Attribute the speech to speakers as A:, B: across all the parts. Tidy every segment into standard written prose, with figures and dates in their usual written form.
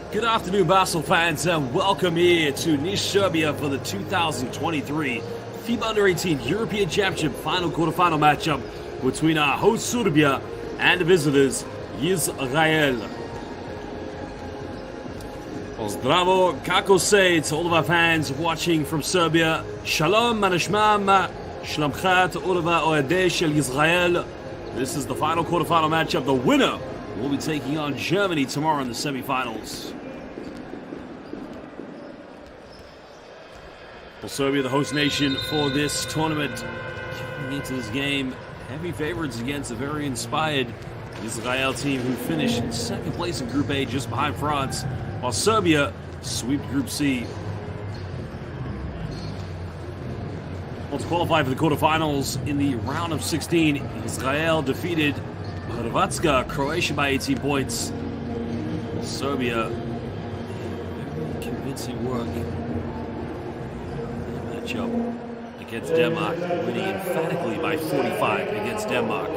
A: Good afternoon, Basel fans, and welcome here to Niš, Serbia for the 2023 FIBA U18 European Championship final quarterfinal matchup between our host Serbia and the visitors Israel. Pozdravo, kako se to all of our fans watching from Serbia. Shalom, manashmam, shlamcha to all of our oadei shel Israel. This is the final quarterfinal matchup. The winner will be taking on Germany tomorrow in the semifinals. Well, Serbia, the host nation for this tournament, coming into this game, heavy favorites against a very inspired Israel team who finished in second place in Group A just behind France, while Serbia swept Group C. Well, to qualify for the quarterfinals in the round of 16, Israel defeated Hrvatska, Croatia by 18 points. Serbia, very convincing work matchup against Denmark, winning emphatically by 45 against Denmark.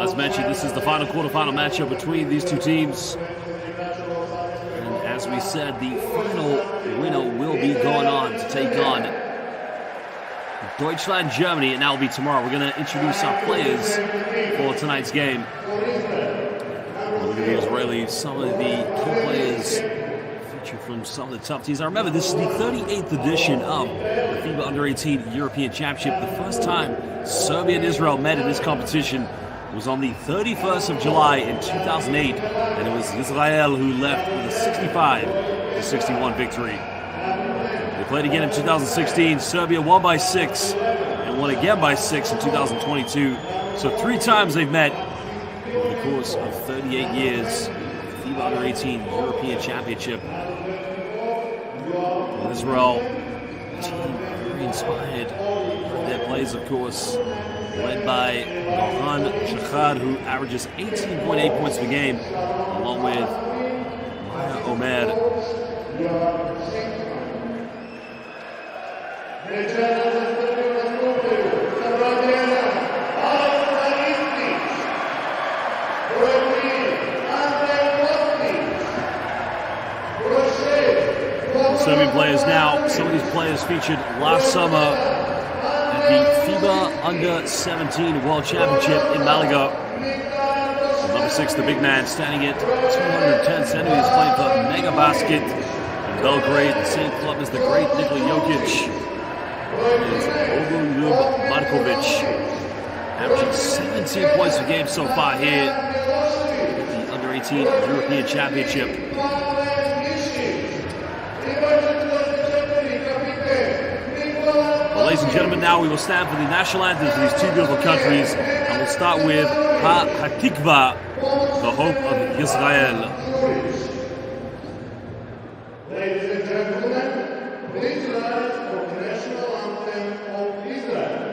A: As mentioned, this is the final quarterfinal matchup between these two teams. And as we said, the final winner will be going on to take on Deutschland, Germany, and that will be tomorrow. We're going to introduce our players for tonight's game. We'll look at the Israelis, some of the key players featured from some of the tough teams. Now remember, this is the 38th edition of the FIBA U18 European Championship. The first time Serbia and Israel met in this competition was on the 31st of July in 2008, and it was Israel who left with a 65-61 victory. They played again in 2016. Serbia won by 6 and won again by 6 in 2022. So 3 times they've met over the course of 38 years. FIBA U18 European Championship. Well, Israel, team very inspired. Their players, of course, led by Goran Shachad, who averages 18.8 points per game, along with Maya Omer. Serbian players now, some of these players featured last summer at the FIBA Under-17 World Championship in Malaga. Number 6, the big man, standing at 210 centimeters, playing for Mega Basket in Belgrade, the same club as the great Nikola Jokic. Is Ogoljub Markovic, averaging 17 points per game so far here at the Under-18 European Championship. Well, ladies and gentlemen, now we will stand for the national anthems for these two beautiful countries, and we'll start with Ha-Hatikva, the hope of Israel.
B: Ladies and gentlemen, please rise for the national anthem of Israel.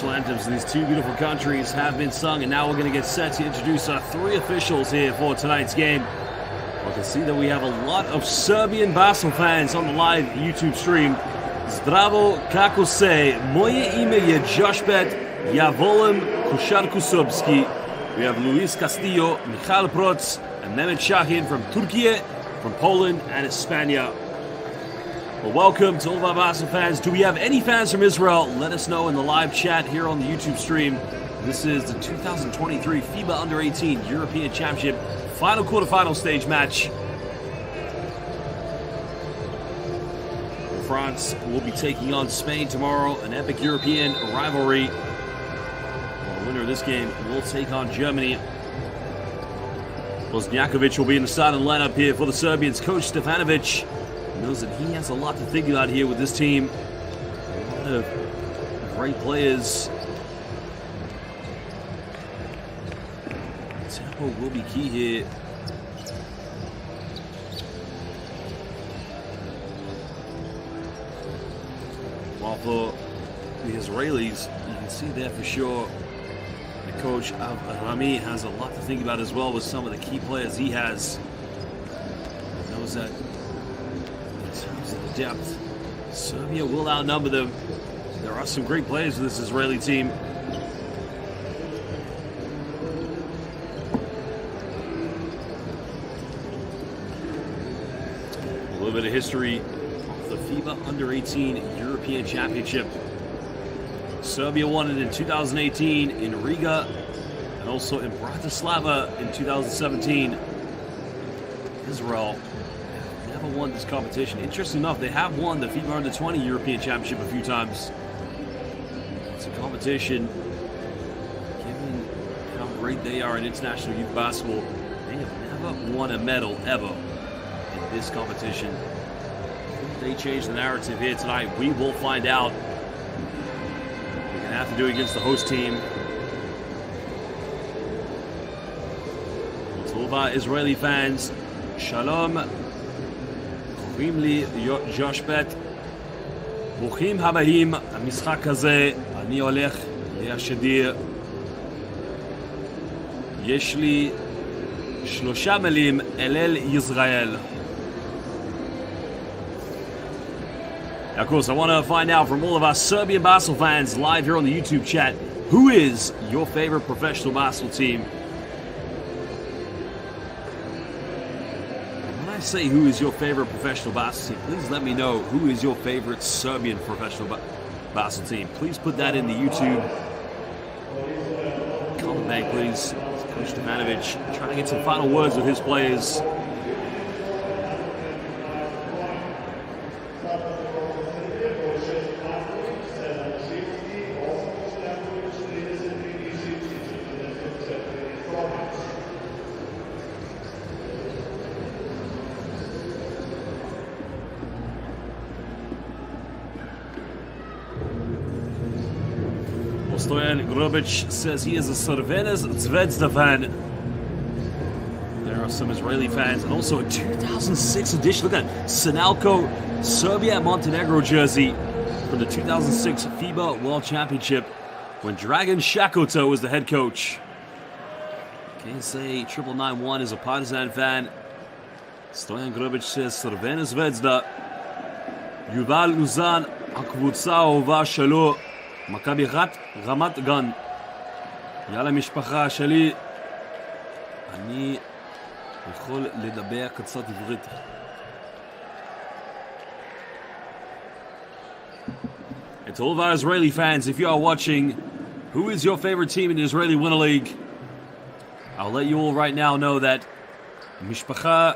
A: national anthems of these two beautiful countries have been sung, and now we're going to get set to introduce our three officials here for tonight's game. I can see that we have a lot of Serbian basketball fans on the live YouTube stream. Zdravo, kako se? Moje ime je Joshpet. Ja volim košarku srpski. We have Luis Castillo, Michael Proc, and Mehmet Shahin from Turkey, from Poland, and España. Well, welcome to all of our basketball fans. Do we have any fans from Israel? Let us know in the live chat here on the YouTube stream. This is the 2023 FIBA U18 European Championship final quarterfinal stage match. France will be taking on Spain tomorrow, an epic European rivalry. Well, the winner of this game will take on Germany. Bosniakovic will be in the starting lineup here for the Serbians. Coach Stefanovic knows that he has a lot to think about here with this team. A lot of great players. Tempo will be key here. While for the Israelis, you can see there for sure the coach Rami has a lot to think about as well with some of the key players he has. He knows that in terms of the depth, Serbia will outnumber them. There are some great players with this Israeli team. A little bit of history of the FIBA U18 European Championship. Serbia won it in 2018 in Riga and also in Bratislava in 2017. Israel never won this competition. Interesting enough, they have won the FIBA U20 European Championship a few times. It's a competition, given how great they are in international youth basketball, they have never won a medal ever in this competition. They change the narrative here tonight. We will find out. We're going to have to do it against the host team. To all of our Israeli fans, Shalom. קוראים לי ג'ושפט. ברוכים הבאים. המשחק הזה, אני הולך להשדיר. יש לי 3 מילים אל ישראל. Of course, I want to find out from all of our Serbian basketball fans live here on the YouTube chat, who is your favorite professional basketball team? When I say who is your favorite professional basketball team, please let me know who is your favorite Serbian professional basketball team. Please put that in the YouTube comment bank, please. Coach Stefanovic trying to get some final words with his players. Stoyan Grubic says he is a Crvena Zvezda fan. There are some Israeli fans, and also a 2006 edition. Look at Sinalco Serbia and Montenegro jersey from the 2006 FIBA World Championship when Dragan Shakoto was the head coach. Can't say 9991 is a Partizan fan. Stoyan Grubic says Crvena Zvezda. Yuval Luzan הקבוצה האהובה שלו מכבי רמת גן. יאללה משפחה שלי, אני יכול לדבר קצת עברית. And to all of our Israeli fans, if you are watching, who is your favorite team in the Israeli Winter League? I'll let you all right now know that משפחה,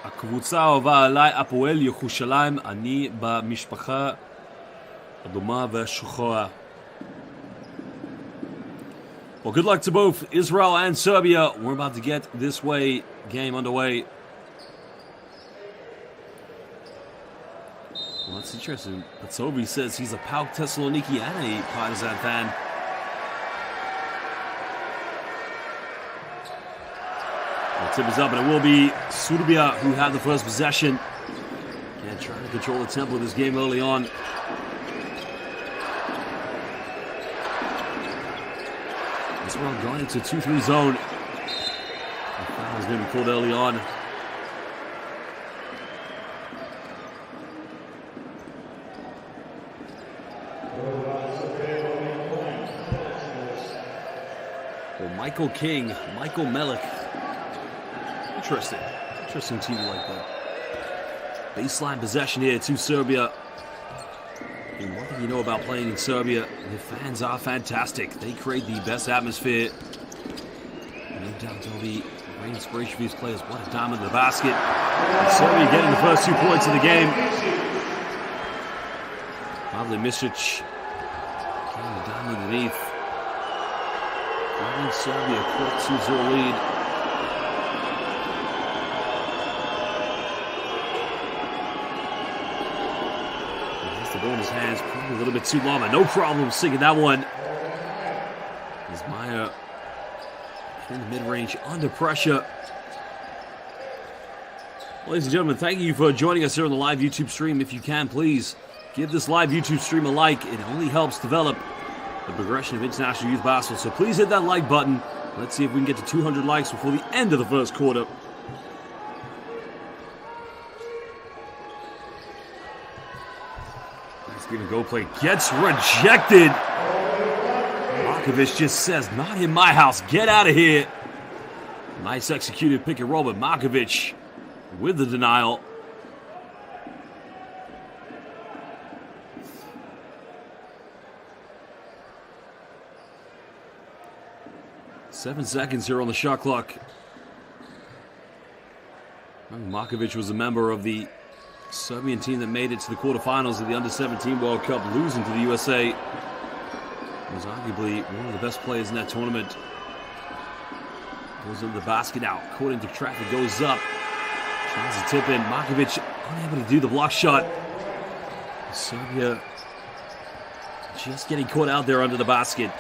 A: הקבוצה האהובה עליי הפועל ירושלים, אני במשפחה אדומה ושחורה. Well, good luck to both Israel and Serbia. We're about to get this game underway. Well, that's interesting. Patsovi says he's a PAOK Thessaloniki and a Partizan fan. The tip is up, and it will be Serbia who have the first possession. And trying to control the tempo of this game early on. Israel going into 2-3 zone. The foul is going to be called early on. Michael King, Michael Melik. Interesting team like that. Baseline possession here to Serbia. And one thing you know about playing in Serbia, the fans are fantastic. They create the best atmosphere. No doubt they'll be great inspiration for these players. What a diamond in the basket. And Serbia getting the first 2 points of the game. Pavle Misic getting the diamond underneath. Giving Serbia a quick 2-0 lead. He has the ball in his hands, probably a little bit too long, but no problem sinking that one. As Meyer in the mid-range under pressure. Ladies and gentlemen, thank you for joining us here on the live YouTube stream. If you can, please give this live YouTube stream a like. It only helps develop the progression of international youth basketball. So please hit that like button. Let's see if we can get to 200 likes before the end of the first quarter. Let's give a go play. Gets rejected. Markovic just says, not in my house. Get out of here. Nice executed pick and roll, but Markovic with the denial. Seven seconds here on the shot clock. Markovic was a member of the Serbian team that made it to the quarterfinals of the Under-17 World Cup, losing to the USA. He was arguably one of the best players in that tournament. Goes into the basket now. Caught into traffic, goes up. Tries to tip in. Markovic unable to do the block shot. Serbia just getting caught out there under the basket.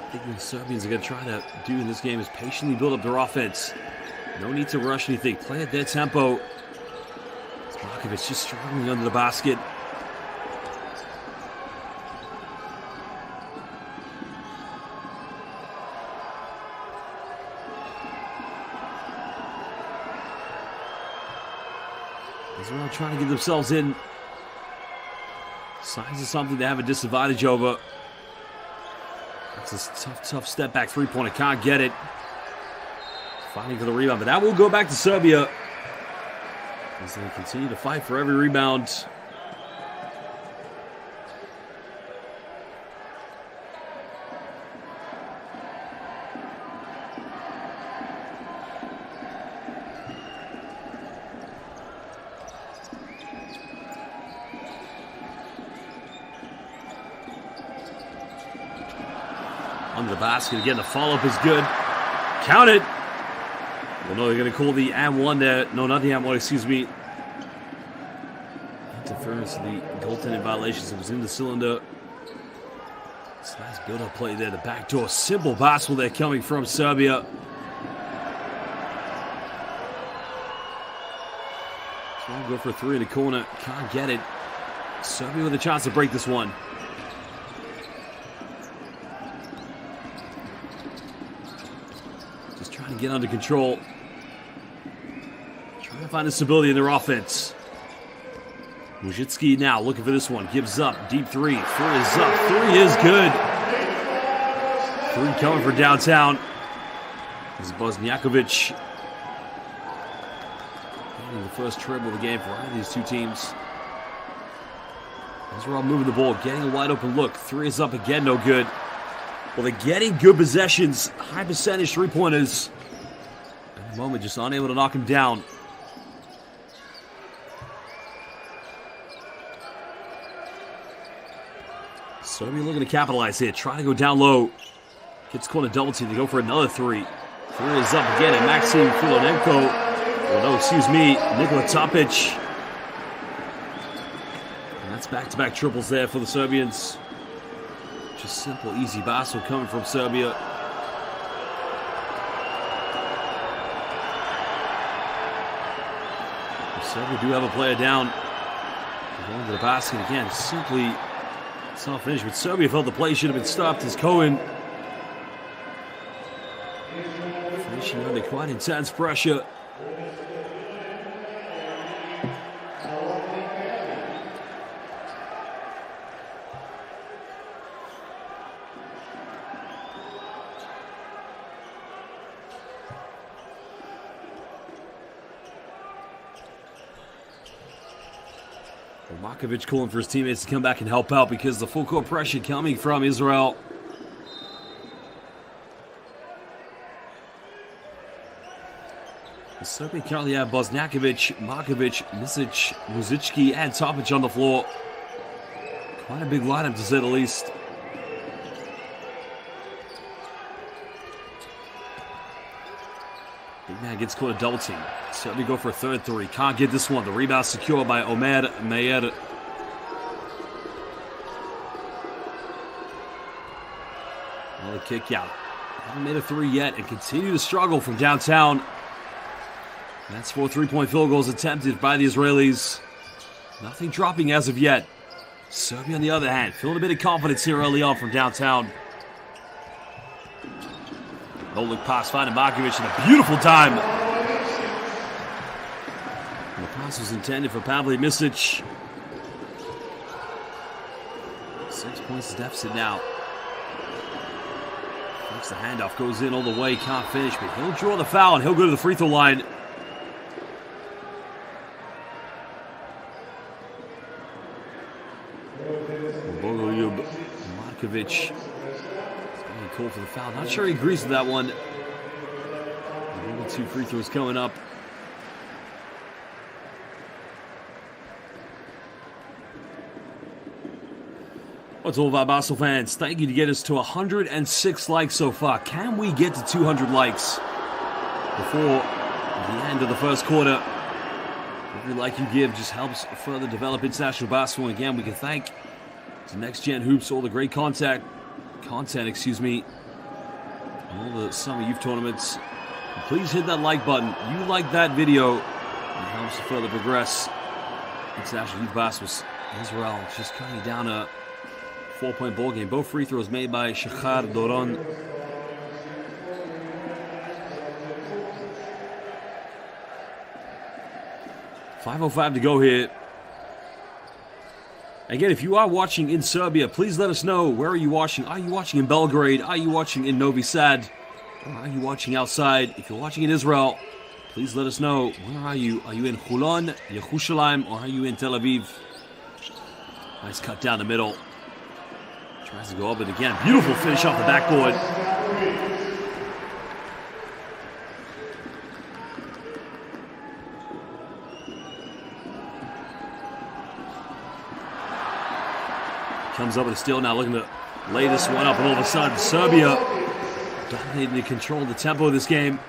A: I think the Serbians are going to try to do in this game is patiently build up their offense. No need to rush anything. Play at their tempo. Markovic just struggling under the basket. Israel trying to get themselves in. Signs of something they have a disadvantage over. It's a tough step back three-pointer. Can't get it. Fighting for the rebound, but that will go back to Serbia as they continue to fight for every rebound. Under the basket again. The follow-up is good. Count it. Well, no, they're going to call the and one there. No, not the and one, excuse me. Interference to the goaltending violations. It was in the cylinder. It's a nice build-up play there. The backdoor. Simple basketball there coming from Serbia. Trying to go for a three in the corner. Can't get it. Serbia with a chance to break this one. Just trying to get under control. Trying to find the stability in their offense. Mujicki now looking for this one. Gives up. Deep three. Three is up. Three is good. Three coming for downtown. This is Bosniakovic. Getting the first triple of the game for either of these two teams. Israel moving the ball. Getting a wide open look. Three is up again. No good. Well, they're getting good possessions. High percentage three-pointers. At the moment, just unable to knock him down. Serbia looking to capitalize here. Trying to go down low. Gets caught a double team. They go for another three. Three is up again. And Maxim Filonenko. Well, no, excuse me. Nikola Topic. And that's back-to-back triples there for the Serbians. Just simple, easy basketball coming from Serbia. Serbia do have a player down. Going to the basket again. Simply, it's not finished. But Serbia felt the play should have been stopped as Cohen finishing under quite intense pressure. Markovic calling for his teammates to come back and help out because the full court pressure coming from Israel. The Serbia currently have Bosnjakovic, Markovic, Misic, Muzicki, and Topic on the floor. Quite a big lineup to say the least. Big man gets caught a double team. Serbia go for a third three. Can't get this one. The rebound secured by Omer Meyer. Another kick out. Haven't made a three yet and continue to struggle from downtown. That's 4 3-point field goals attempted by the Israelis. Nothing dropping as of yet. Serbia, on the other hand, feeling a bit of confidence here early on from downtown. No-look pass finding Markovic in a beautiful time. And the pass was intended for Pavle Misic. 6 points deficit now. Thinks the handoff goes in all the way, can't finish, but he'll draw the foul and he'll go to the free throw line. Bogoljub Markovic call for the foul. Not sure he agrees with that one. Only 2 free throws coming up. What's all of our Basel fans? Thank you to get us to 106 likes so far. Can we get to 200 likes before the end of the first quarter? Every like you give just helps further develop international basketball. And again, we can thank the Next Gen Hoops, all the great content, all the summer youth tournaments. And please hit that like button. You like that video, it helps to further progress international youth basketball. Israel just cutting down a 4-point ball game. Both free throws made by Shachar Doron. .505 to go here. Again, if you are watching in Serbia, please let us know. Where are you watching? Are you watching in Belgrade? Are you watching in Novi Sad? Or are you watching outside? If you're watching in Israel, please let us know. Where are you? Are you in Holon, Yerushalayim, or are you in Tel Aviv? Nice cut down the middle. Tries to go up, and again, beautiful finish off the backboard. Comes up with a steal now, looking to lay this one up, and all of a sudden, Serbia dominating and controlling the tempo of this game.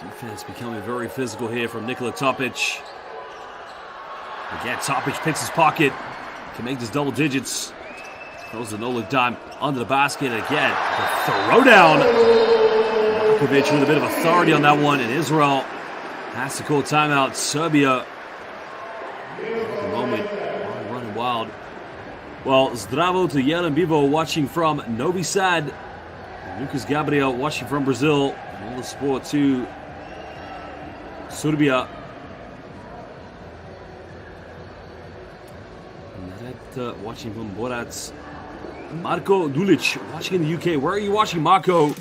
A: Defense becoming very physical here from Nikola Topic. Again, Topic picks his pocket, can make this double digits. Throws the no-look dime under the basket again. The throwdown. Markovic with a bit of authority on that one, and Israel has to call timeout. Serbia, at the moment, running wild. Well, zdravo to Jelen Bivo watching from Novi Sad. Lucas Gabriel watching from Brazil. And all the support to Serbia. Watching from Borac. Marko Dulic watching in the UK. Where are you watching, Marko?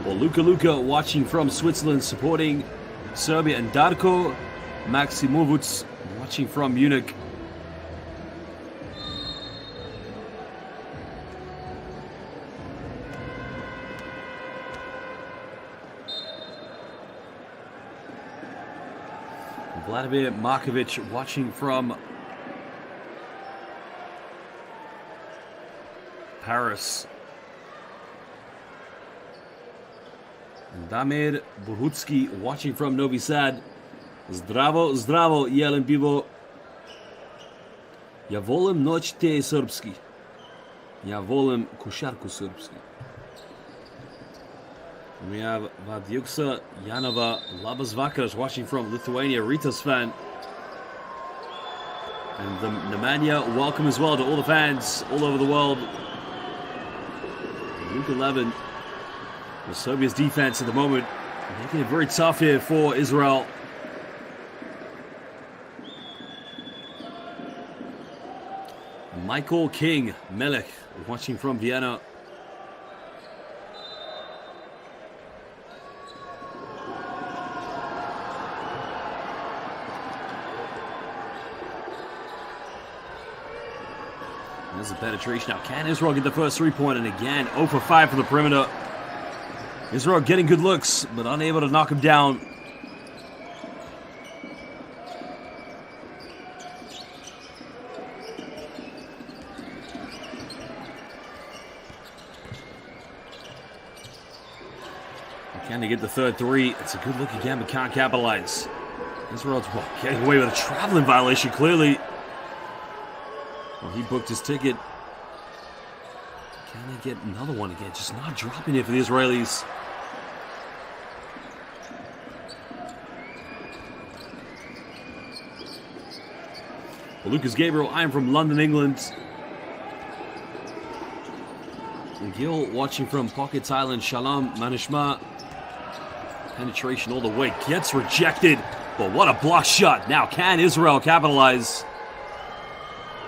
A: Well, Luka watching from Switzerland, supporting Serbia, and Darko Maksimovic watching from Munich. Vladimir Markovic watching from Paris. Damir Buhutski watching from Novi Sad. Zdravo, zdravo, jelem pivo. Ja volim noć te srpski. Ja volim košarku srpski. We have Vadiuksa Janova Labas Vakaras watching from Lithuania, Ritas fan. And the Nemanja, welcome as well to all the fans all over the world. Luke 11. With Serbia's defense at the moment making it very tough here for Israel. Michael King Melech watching from Vienna. There's a penetration now. Can Israel get the first 3-point? And again, 0 for 5 from the perimeter. Israel getting good looks, but unable to knock him down. Can they get the third 3? It's a good look again, but can't capitalize. Israel's getting away with a traveling violation, clearly. Well, he booked his ticket. Can they get another one again? Just not dropping it for the Israelis. Well, Lucas Gabriel, I am from London, England. And Gil watching from Pocket Thailand. Shalom Manishma. Penetration all the way. Gets rejected. But what a block shot. Now can Israel capitalize?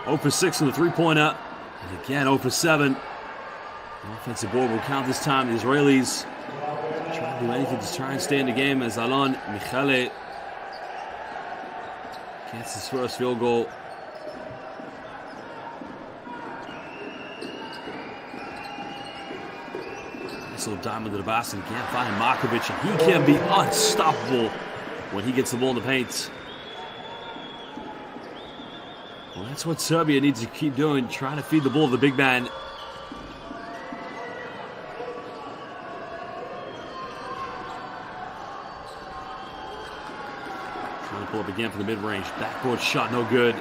A: 0 for 6 on the 3-pointer. And again, 0 for 7. The offensive board will count this time. The Israelis trying to do anything to try and stay in the game as Alon Michele gets his first field goal. Nice little diamond to the basket. Again, finding Markovic, and he can be unstoppable when he gets the ball in the paint. Well, that's what Serbia needs to keep doing, trying to feed the ball to the big man. Trying to pull up again for the mid-range. Backboard shot, no good.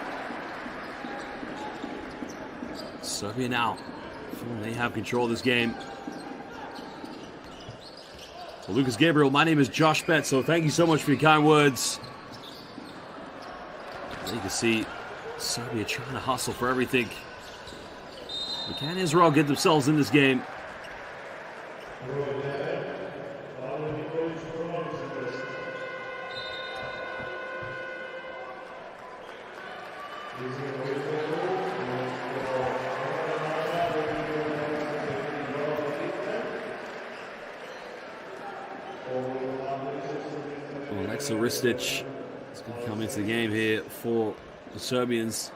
A: Serbia now, they have control of this game. Well, Lucas Gabriel, my name is Josh Betts, so thank you so much for your kind words. As you can see, Serbia trying to hustle for everything. But can Israel get themselves in this game? Alexa Ristic is going to come into the game here for the Serbians.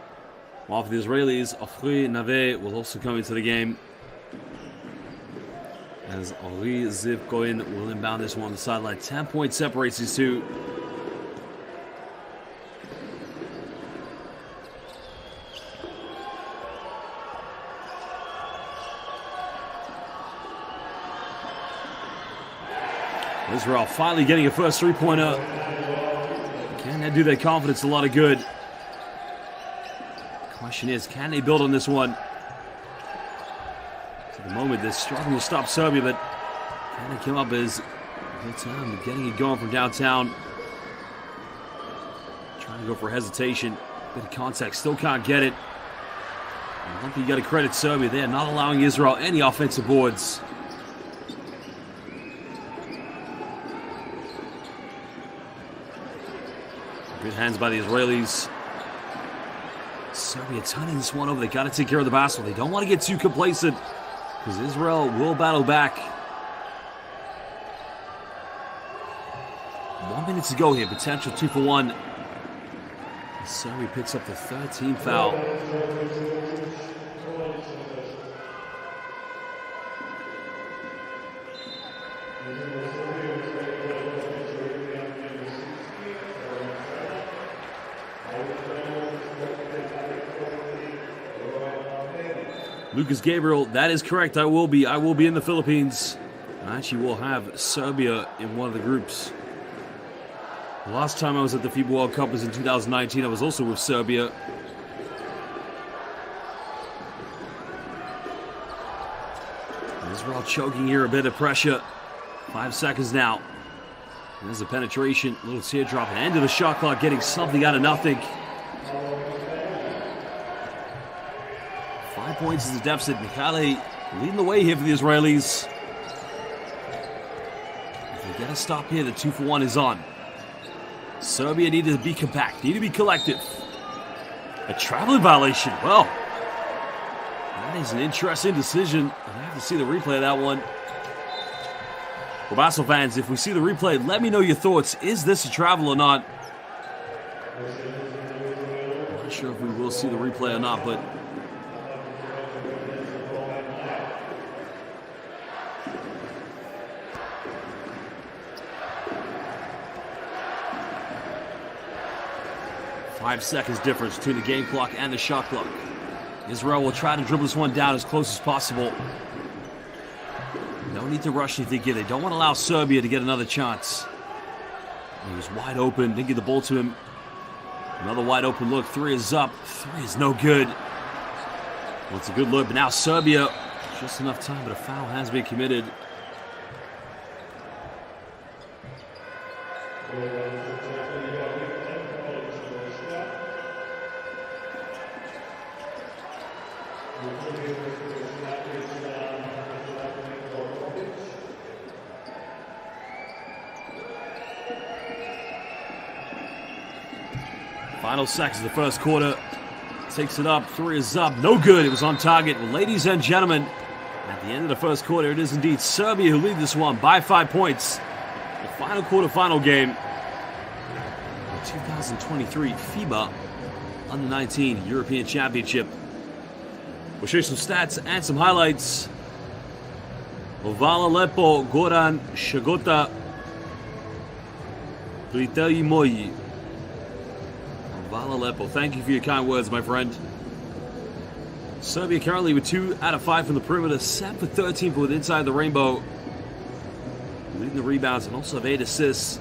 A: While for the Israelis, Afri Nave will also come into the game. As Ari Zivkoin will inbound this one on the sideline. 10 points separates these two. Israel finally getting a first 3-pointer. Can that do their confidence a lot of good? Question is, can they build on this one? For the moment, they're struggling to stop Serbia, but can they come up as good time getting it going from downtown? Trying to go for hesitation. Bit of contact, still can't get it. I don't think you got to credit Serbia. They're not allowing Israel any offensive boards. Good hands by the Israelis. Serbia turning this one over. They got to take care of the basketball. They don't want to get too complacent because Israel will battle back. 1 minute to go here. Potential 2 for 1. Serbia picks up the 13th foul. Lucas Gabriel, that is correct. I will be in the Philippines. Actually, we'll have Serbia in one of the groups. The last time I was at the FIBA World Cup was in 2019. I was also with Serbia. Israel choking here, a bit of pressure. 5 seconds now. There's a penetration, a little teardrop, and end of the shot clock, getting something out of nothing. 5 points is the deficit. Michale leading the way here for the Israelis. If they get a stop here, the 2-for-1 is on. Serbia need to be compact, need to be collective. A traveling violation. Well, that is an interesting decision. I have to see the replay of that one. Well, Basel fans, if we see the replay, let me know your thoughts. Is this a travel or not? I'm not sure if we will see the replay or not, but .5 seconds difference between the game clock and the shot clock. Israel will try to dribble this one down as close as possible. No need to rush anything here. They don't want to allow Serbia to get another chance. He was wide open, didn't get the ball to him. Another wide open look. 3 is up. 3 is no good. Well, it's a good look, but now Serbia, just enough time, but a foul has been committed. Final seconds of the first quarter. Takes it up. 3 is up. No good. It was on target. Well, ladies and gentlemen, at the end of the first quarter, it is indeed Serbia who lead this one by 5 points. The final quarterfinal game. The 2023 FIBA U18 European Championship. We'll show you some stats and some highlights. Hvala lepo, Goran Šagota. Prijatelji moji. Hvala lepo. Thank you for your kind words, my friend. Serbia currently with 2 out of 5 from the perimeter, 7 for 13 with inside the rainbow. Leading the rebounds and also have 8 assists.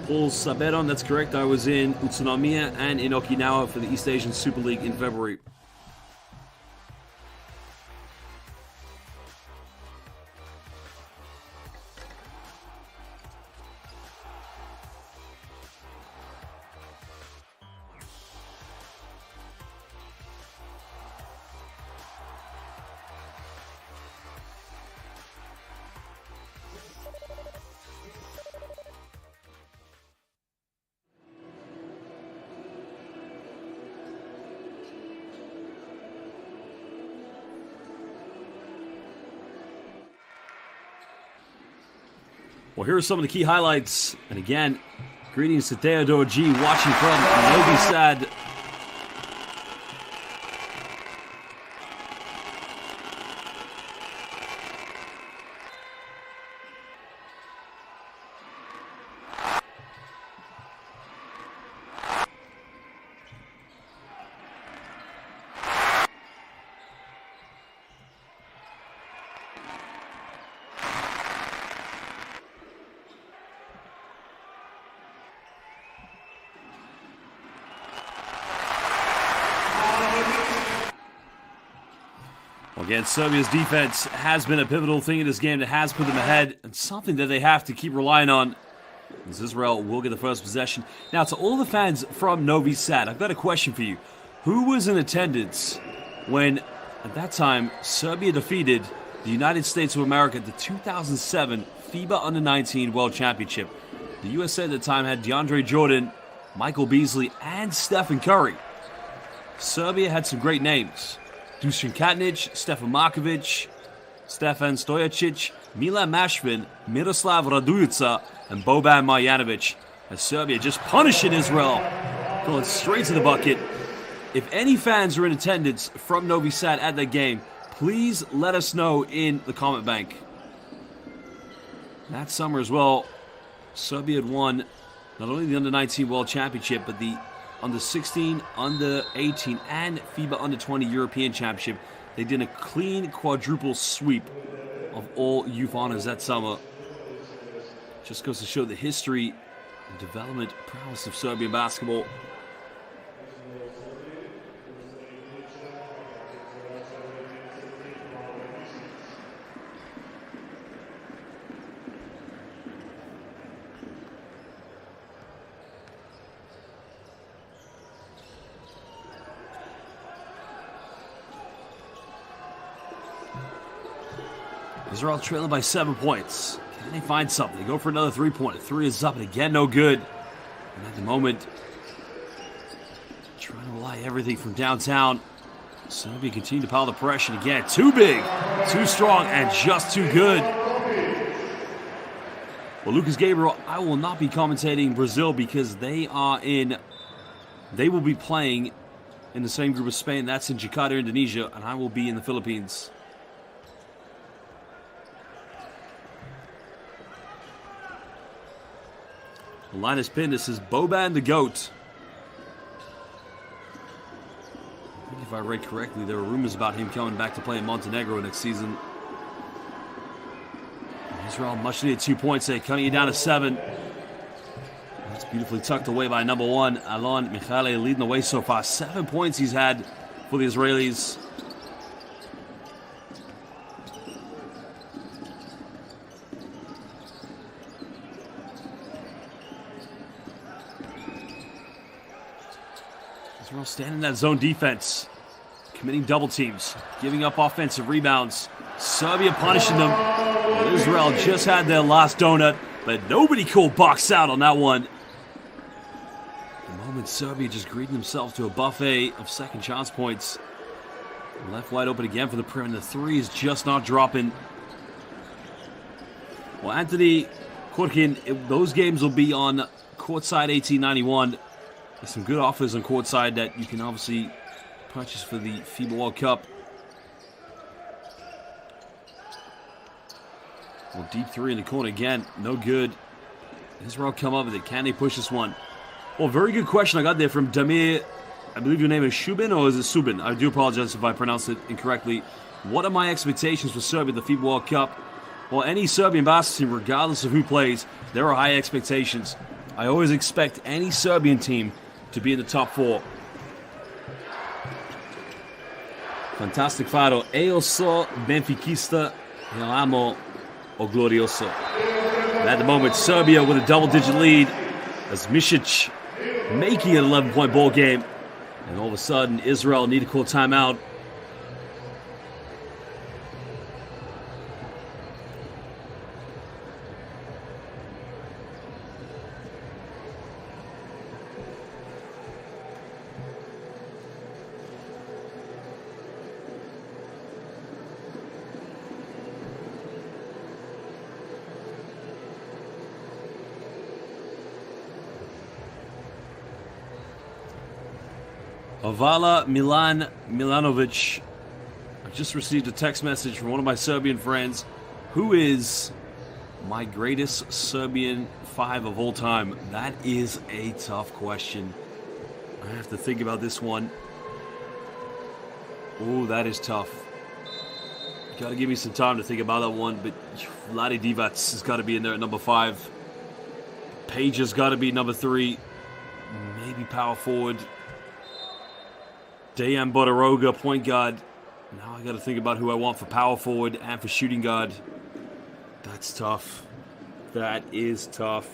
A: Paul Saberon, that's correct. I was in Utsunomiya and in Okinawa for the East Asian Super League in February. Well, here are some of the key highlights. And again, greetings to Theodore G. watching from Novi Sad. Again, Serbia's defense has been a pivotal thing in this game that has put them ahead, and something that they have to keep relying on, as Israel will get the first possession. Now, to all the fans from Novi Sad, I've got a question for you. Who was in attendance when, at that time, Serbia defeated the United States of America at the 2007 FIBA Under-19 World Championship? The USA at the time had DeAndre Jordan, Michael Beasley, and Stephen Curry. Serbia had some great names. Dusan Katnic, Stefan Markovic, Stefan Stojacic, Milan Mashvin, Miroslav Radujica, and Boban Marjanovic. As Serbia just punishing Israel, going straight to the bucket. If any fans are in attendance from Novi Sad at that game, please let us know in the comment bank. That summer as well, Serbia had won not only the Under-19 World Championship, but the under 16, under 18, and FIBA Under 20 European Championship. They did a clean quadruple sweep of all youth honors that summer. Just goes to show the history and development prowess of Serbian basketball. Israel trailing by 7 points. Can they find something? They go for another three-pointer. Three is up, and again, no good. And at the moment, trying to rely everything from downtown. Serbia continue to pile the pressure. And again, too big, too strong, and just too good. Well, Lucas Gabriel, I will not be commentating Brazil because they will be playing in the same group as Spain. That's in Jakarta, Indonesia, and I will be in the Philippines. Linus Pin, this is Boban the GOAT. I think if I read correctly, there were rumors about him coming back to play in Montenegro next season. Israel much needed 2 points there, cutting it down to 7. That's beautifully tucked away by number 1, Alon Michale, leading the way so far. 7 points he's had for the Israelis. Israel standing in that zone defense, committing double teams, giving up offensive rebounds. Serbia punishing them. Well, Israel just had their last donut, but nobody called box out on that one. At the moment, Serbia just greeting themselves to a buffet of second chance points. Left wide open again for the perimeter. The three is just not dropping. Well, Anthony Kurkin, those games will be on courtside 1891. There's some good offers on courtside that you can obviously purchase for the FIBA World Cup. Well, deep three in the corner again. No good. Israel come up with it. Can they push this one? Well, very good question I got there from Damir. I believe your name is Shubin, or is it Subin? I do apologize if I pronounced it incorrectly. What are my expectations for Serbia at the FIBA World Cup? Well, any Serbian basketball team, regardless of who plays, there are high expectations. I always expect any Serbian team to be in the top 4. Fantastic faro. Eu sou benfiquista, eu amo o glorioso. And at the moment, Serbia with a double-digit lead as Misic making it an 11-point ball game. And all of a sudden, Israel need to call timeout. Avala Milanovic. I just received a text message from one of my Serbian friends. Who is my greatest Serbian 5 of all time? That is a tough question. I have to think about this one. Oh, that is tough. You gotta give me some time to think about that one, but Vlade Divac has got to be in there at number 5. Page has got to be number 3. Maybe power forward. Dejan Bodiroga, point guard. Now I got to think about who I want for power forward and for shooting guard. That's tough. That is tough.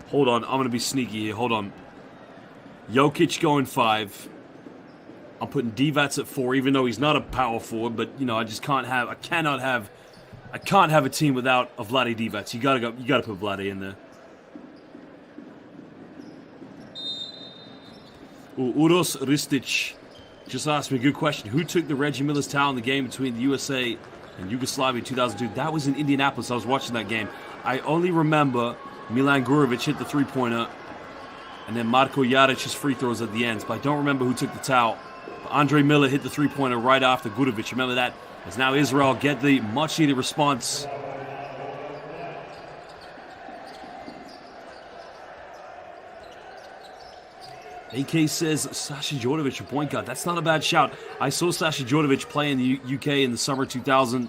A: Hold on, I'm going to be sneaky here. Hold on. Jokic going 5. I'm putting Divac at 4, even though he's not a power forward. But you know, I can't have a team without a Vlade Divac. You got to put Vlade in there. Uros Ristic just asked me a good question. Who took the Reggie Miller's towel in the game between the USA and Yugoslavia in 2002? That was in Indianapolis. I was watching that game. I only remember Milan Gurovic hit the three-pointer and then Marko Jaric's free throws at the ends. But I don't remember who took the towel. But Andre Miller hit the three-pointer right after Gurovic. Remember that? As now Israel get the much-needed response. AK says Sasha Djordjevic, a point guard. That's not a bad shout. I saw Sasha Djordjevic play in the UK in the summer 2000.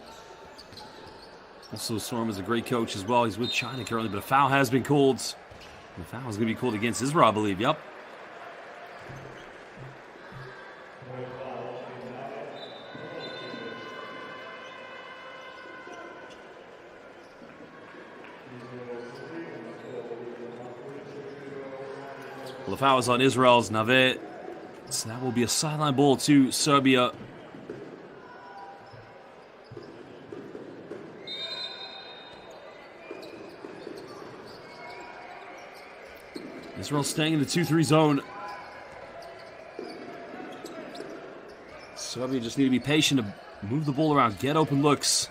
A: Also saw him as a great coach as well. He's with China currently, but a foul has been called. The foul is going to be called against Israel, I believe. Yep. Well, the foul is on Israel's Nave. So that will be a sideline ball to Serbia. Israel staying in the 2-3 zone. Serbia just need to be patient to move the ball around, get open looks.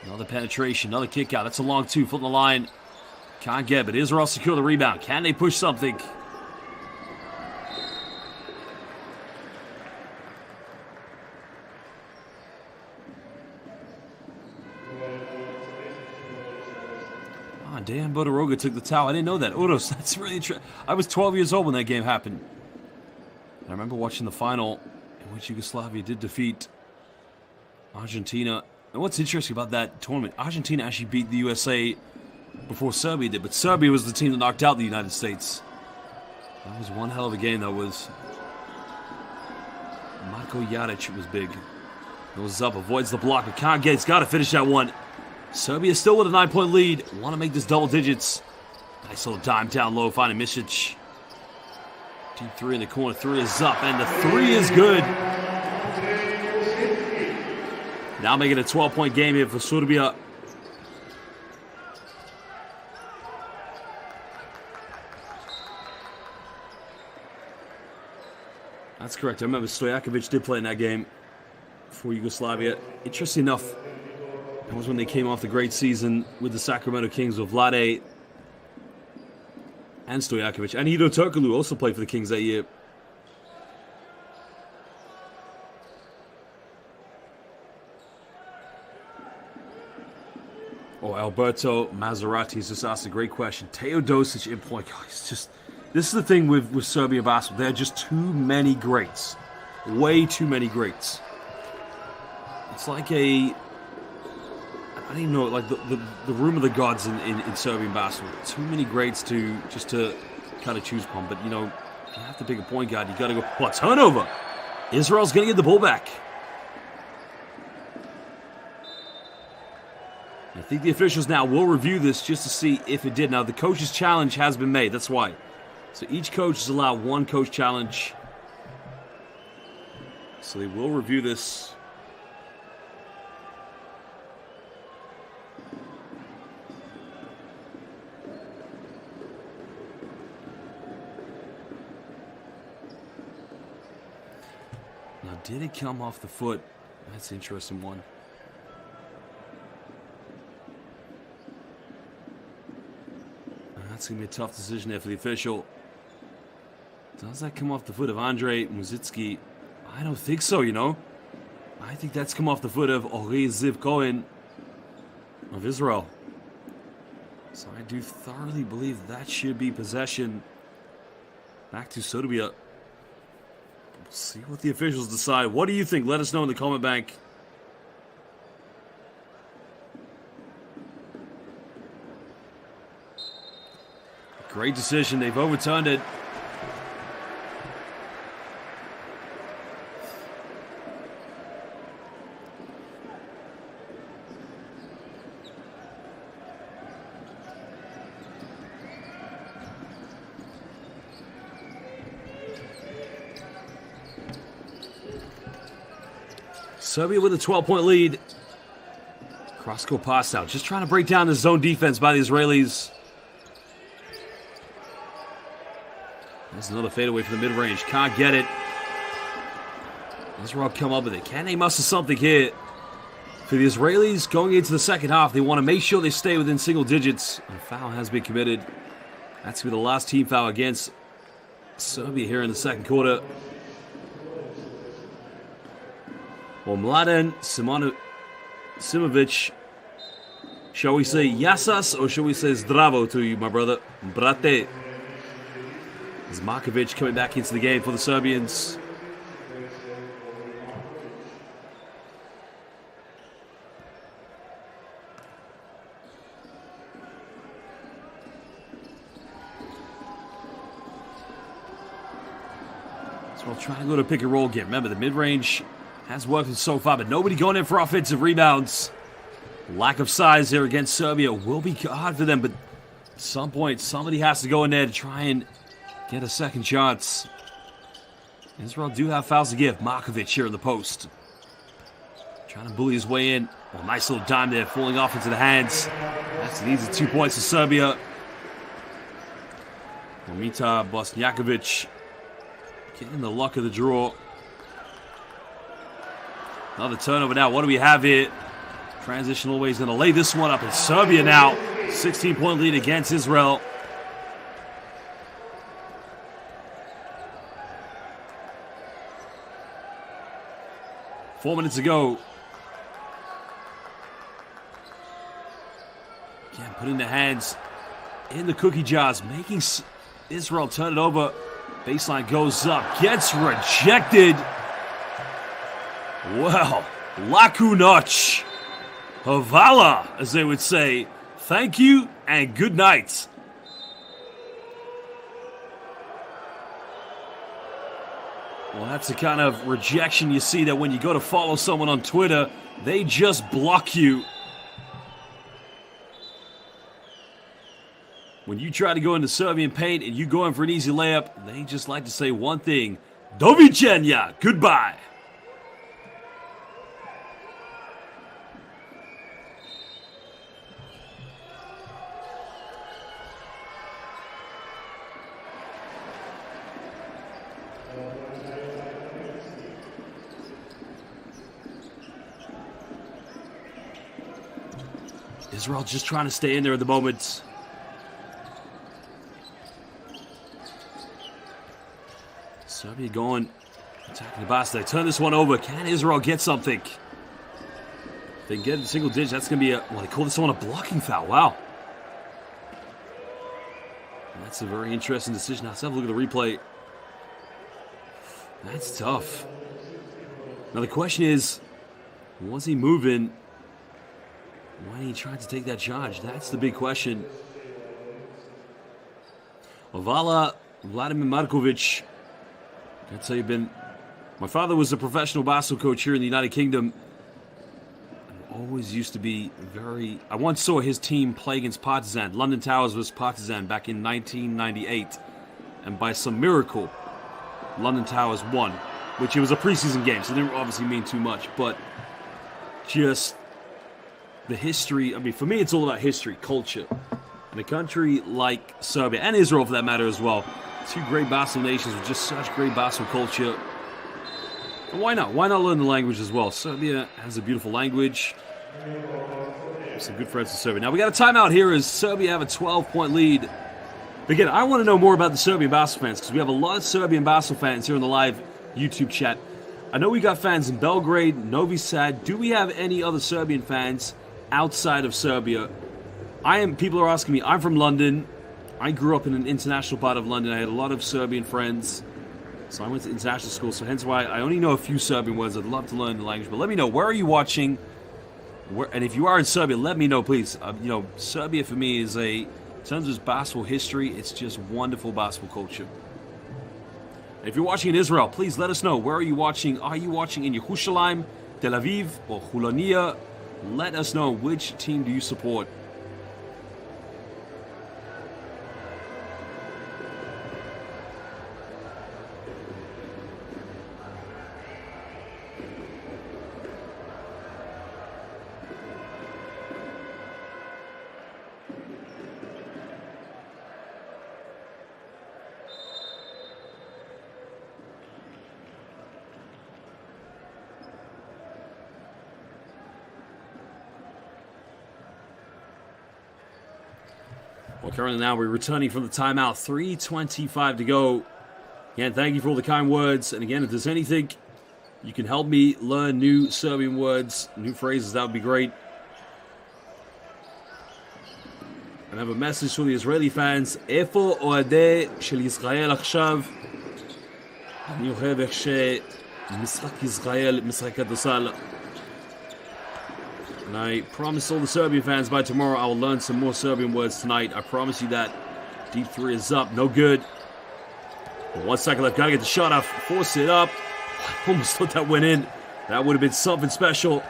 A: Another penetration, another kick out. That's a long two, foot on the line. Can't get, but Israel secure the rebound. Can they push something? Dan Bodoroga took the towel. I didn't know that. Uros, that's really I was 12 years old when that game happened. I remember watching the final in which Yugoslavia did defeat Argentina. And what's interesting about that tournament, Argentina actually beat the USA before Serbia did, but Serbia was the team that knocked out the United States. That was one hell of a game. That was Marko Jaric was big. Goes up, avoids the block, but can't get. He's got to finish that one. Serbia still with a 9-point lead. Want to make this double digits. Nice little dime down low, finding Misic. Deep three in the corner. Three is up, and the three is good. Now making a 12-point game here for Serbia. That's correct. I remember Stojakovic did play in that game for Yugoslavia. Interesting enough, that was when they came off the great season with the Sacramento Kings with Vlade and Stojakovic. And Hedo Turkoglu also played for the Kings that year. Oh, Alberto Maserati's just asked a great question. Teodosic in point. Oh, it's just, this is the thing with Serbia basketball. There are just too many greats. Way too many greats. It's like a, I don't even know, like the room of the gods in Serbian basketball. Too many greats to kind of choose from. But, you know, if you have to pick a point guard, you got to go. What, turnover? Israel's going to get the ball back. I think the officials now will review this just to see if it did. Now, the coach's challenge has been made. That's why. So each coach is allowed one coach challenge. So they will review this. Now, did it come off the foot? That's an interesting one. That's going to be a tough decision there for the official. Does that come off the foot of Andrei Muzitsky? I don't think so, you know. I think that's come off the foot of Ori Ziv Cohen of Israel. So I do thoroughly believe that should be possession back to Serbia. We'll see what the officials decide. What do you think? Let us know in the comment bank. Great decision. They've overturned it. Serbia with a 12-point lead. Cross-court pass out. Just trying to break down the zone defense by the Israelis. There's another fadeaway from the mid-range. Can't get it. Israel come up with it. Can they muster something here? For the Israelis, going into the second half, they want to make sure they stay within single digits. A foul has been committed. That's going to be the last team foul against Serbia here in the second quarter. Well, Mladen Simovic, shall we say yasas or shall we say zdravo to you, my brother? Brate. As Markovic coming back into the game for the Serbians. So we'll try and go to pick and roll game. Remember, the mid-range has worked so far, but nobody going in for offensive rebounds. Lack of size here against Serbia will be hard for them, but at some point, somebody has to go in there to try and get a second chance. Israel do have fouls to give. Markovic here in the post. Trying to bully his way in. Oh, nice little dime there, falling off into the hands. That's an easy 2 points to Serbia. Momita Bosnjakovic getting the luck of the draw. Another turnover now. What do we have here? Transition always going to lay this one up in Serbia now. 16-point lead against Israel. Four minutes to go. Again, putting the hands in the cookie jars, making Israel turn it over. Baseline goes up, gets rejected. Well, laku noć. Hvala, as they would say. Thank you and good night. Well, that's the kind of rejection you see that when you go to follow someone on Twitter, they just block you. When you try to go into Serbian paint and you go in for an easy layup, they just like to say one thing. Do viđenja, goodbye. Israel just trying to stay in there at the moment. Serbia going, attacking the basket. They turn this one over. Can Israel get something? If they can get a single digit, that's going to be a, well, they call this one a blocking foul. Wow. That's a very interesting decision. Now, let's have a look at the replay. That's tough. Now, the question is, was he moving when he tried to take that charge? That's the big question. Hvala, Vladimir Markovic. I'll tell you, my father was a professional basketball coach here in the United Kingdom. Always used to be very... I once saw his team play against Partizan. London Towers was Partizan back in 1998. And by some miracle, London Towers won. Which it was a preseason game, so it didn't obviously mean too much. But just the history... I mean, for me, it's all about history, culture. And a country like Serbia, and Israel for that matter as well, two great basketball nations with just such great basketball culture. And why not? Why not learn the language as well? Serbia has a beautiful language. Some good friends in Serbia. Now, we got a timeout here as Serbia have a 12-point lead. But again, I want to know more about the Serbian basketball fans because we have a lot of Serbian basketball fans here in the live YouTube chat. I know we got fans in Belgrade, Novi Sad. Do we have any other Serbian fans outside of Serbia? People are asking me. I'm from London. I grew up in an international part of London. I had a lot of Serbian friends. So I went to international school. So hence why I only know a few Serbian words. I'd love to learn the language. But let me know, where are you watching? And if you are in Serbia, let me know, please. Serbia for me is in terms of basketball history, it's just wonderful basketball culture. And if you're watching in Israel, please let us know. Where are you watching? Are you watching in Yerushalayim, Tel Aviv, or Chulonia? Let us know, which team do you support? Well, currently now we're returning from the timeout. 3:25 to go. Again, thank you for all the kind words. And again, if there's anything you can help me learn new Serbian words, new phrases, that would be great. I have a message to the Israeli fans. איפה אוהדי של ישראל עכשיו? אני אוהב איך שמשחק ישראל משחק כדורסל. And I promise all the Serbian fans by tomorrow I will learn some more Serbian words tonight. I promise you that. Deep three is up. No good. 1 second left. Gotta get the shot off. Force it up. I almost thought that went in. That would have been something special.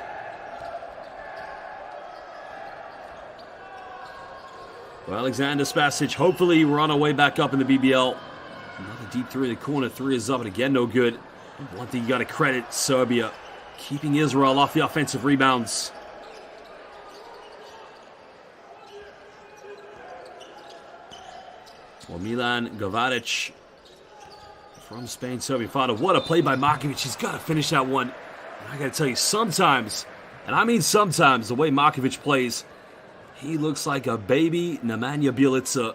A: Well, Alexander Spasic. Hopefully we're on our way back up in the BBL. Another deep three in the corner. Three is up and again no good. One thing you got to credit Serbia. Keeping Israel off the offensive rebounds. Well, Milan Gavaric from Spain, Serbian father. What a play by Markovic. He's got to finish that one. And I got to tell you, sometimes, and I mean sometimes, the way Markovic plays, he looks like a baby Nemanja Bjelica.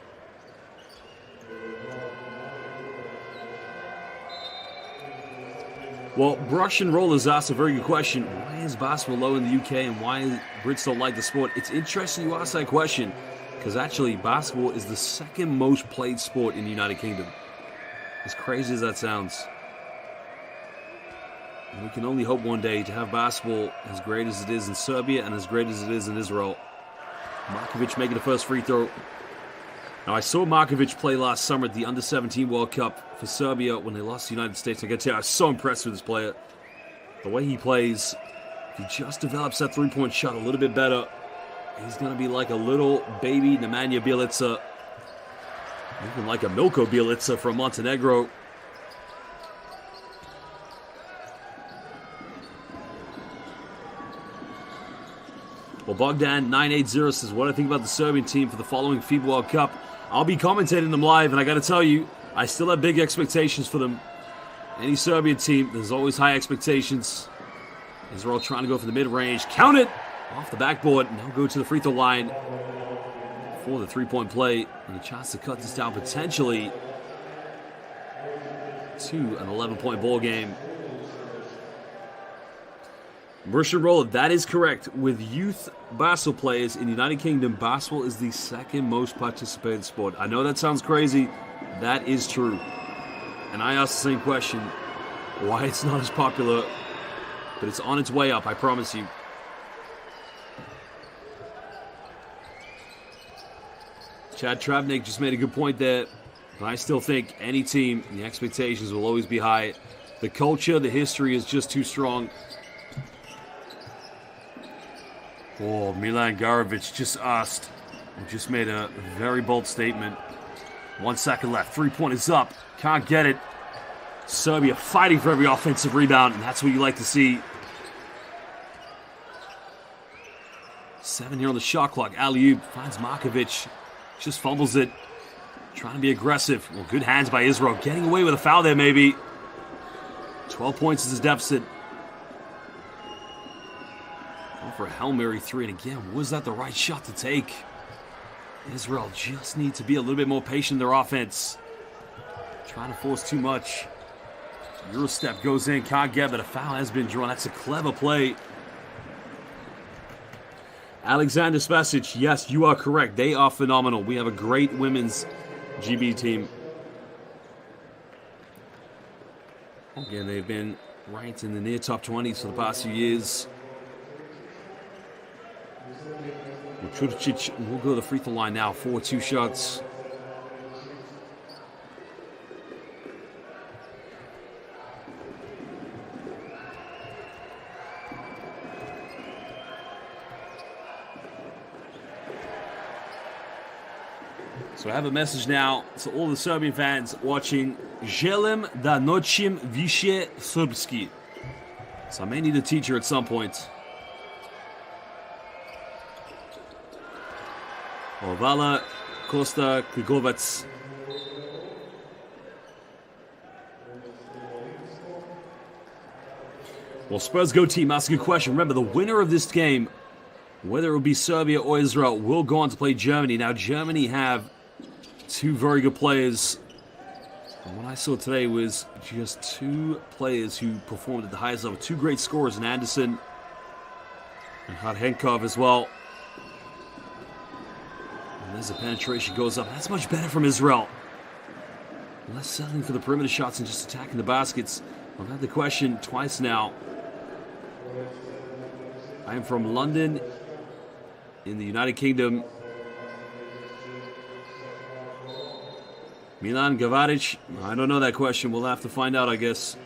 A: Well, Russian Rollers asked a very good question. Why is basketball low in the UK and why Brits don't like the sport? It's interesting you ask that question. Because actually, basketball is the second most played sport in the United Kingdom. As crazy as that sounds. And we can only hope one day to have basketball as great as it is in Serbia and as great as it is in Israel. Markovic making the first free throw. Now, I saw Markovic play last summer at the Under-17 World Cup for Serbia when they lost to the United States. I got to tell you, I was so impressed with this player. The way he plays, if he just develops that three-point shot a little bit better, he's going to be like a little baby Nemanja Bjelica. Even like a Milko Bjelica from Montenegro. Well, Bogdan 980 says, what do I think about the Serbian team for the following FIBA World Cup? I'll be commentating them live, and I got to tell you, I still have big expectations for them. Any Serbian team, there's always high expectations. Israel trying to go for the mid-range. Count it! Off the backboard. Now go to the free throw line for the three-point play. And a chance to cut this down potentially to an 11-point ball game. Russian Roller, that is correct. With youth basketball players in the United Kingdom, basketball is the second most participated sport. I know that sounds crazy. That is true. And I asked the same question, why it's not as popular. But it's on its way up, I promise you. Chad Travnik just made a good point there. But I still think any team, the expectations will always be high. The culture, the history is just too strong. Oh, Milan Garovic just asked. Just made a very bold statement. 1 second left. 3-point is up. Can't get it. Serbia fighting for every offensive rebound, and that's what you like to see. 7 here on the shot clock. Alley-oop finds Markovic. Just fumbles it. Trying to be aggressive. Well, good hands by Israel. Getting away with a foul there, maybe. 12 points is his deficit. Going for a Hail Mary 3. And again, was that the right shot to take? Israel just need to be a little bit more patient in their offense. Trying to force too much. Euro step goes in. Can't get, but a foul has been drawn. That's a clever play. Alexander Spasic, yes, you are correct. They are phenomenal. We have a great women's GB team. Again, they've been ranked in the near top 20s for the past few years. Čurčić will go to the free throw line now for 2 shots. So I have a message now to all the Serbian fans watching. Želim da naučim više srpski. So I may need a teacher at some point. Ovala Costa Kligovac. Well, Spurs Go team, that's a good question. Remember, the winner of this game, whether it will be Serbia or Israel, will go on to play Germany. Now, Germany have 2 very good players. And what I saw today was just 2 players who performed at the highest level. 2 great scorers in Anderson and Harhenkov as well. And as the penetration goes up, that's much better from Israel. Less settling for the perimeter shots and just attacking the baskets. I've had the question twice now. I am from London in the United Kingdom. Milan Gavaric, I don't know that question. We'll have to find out, I guess.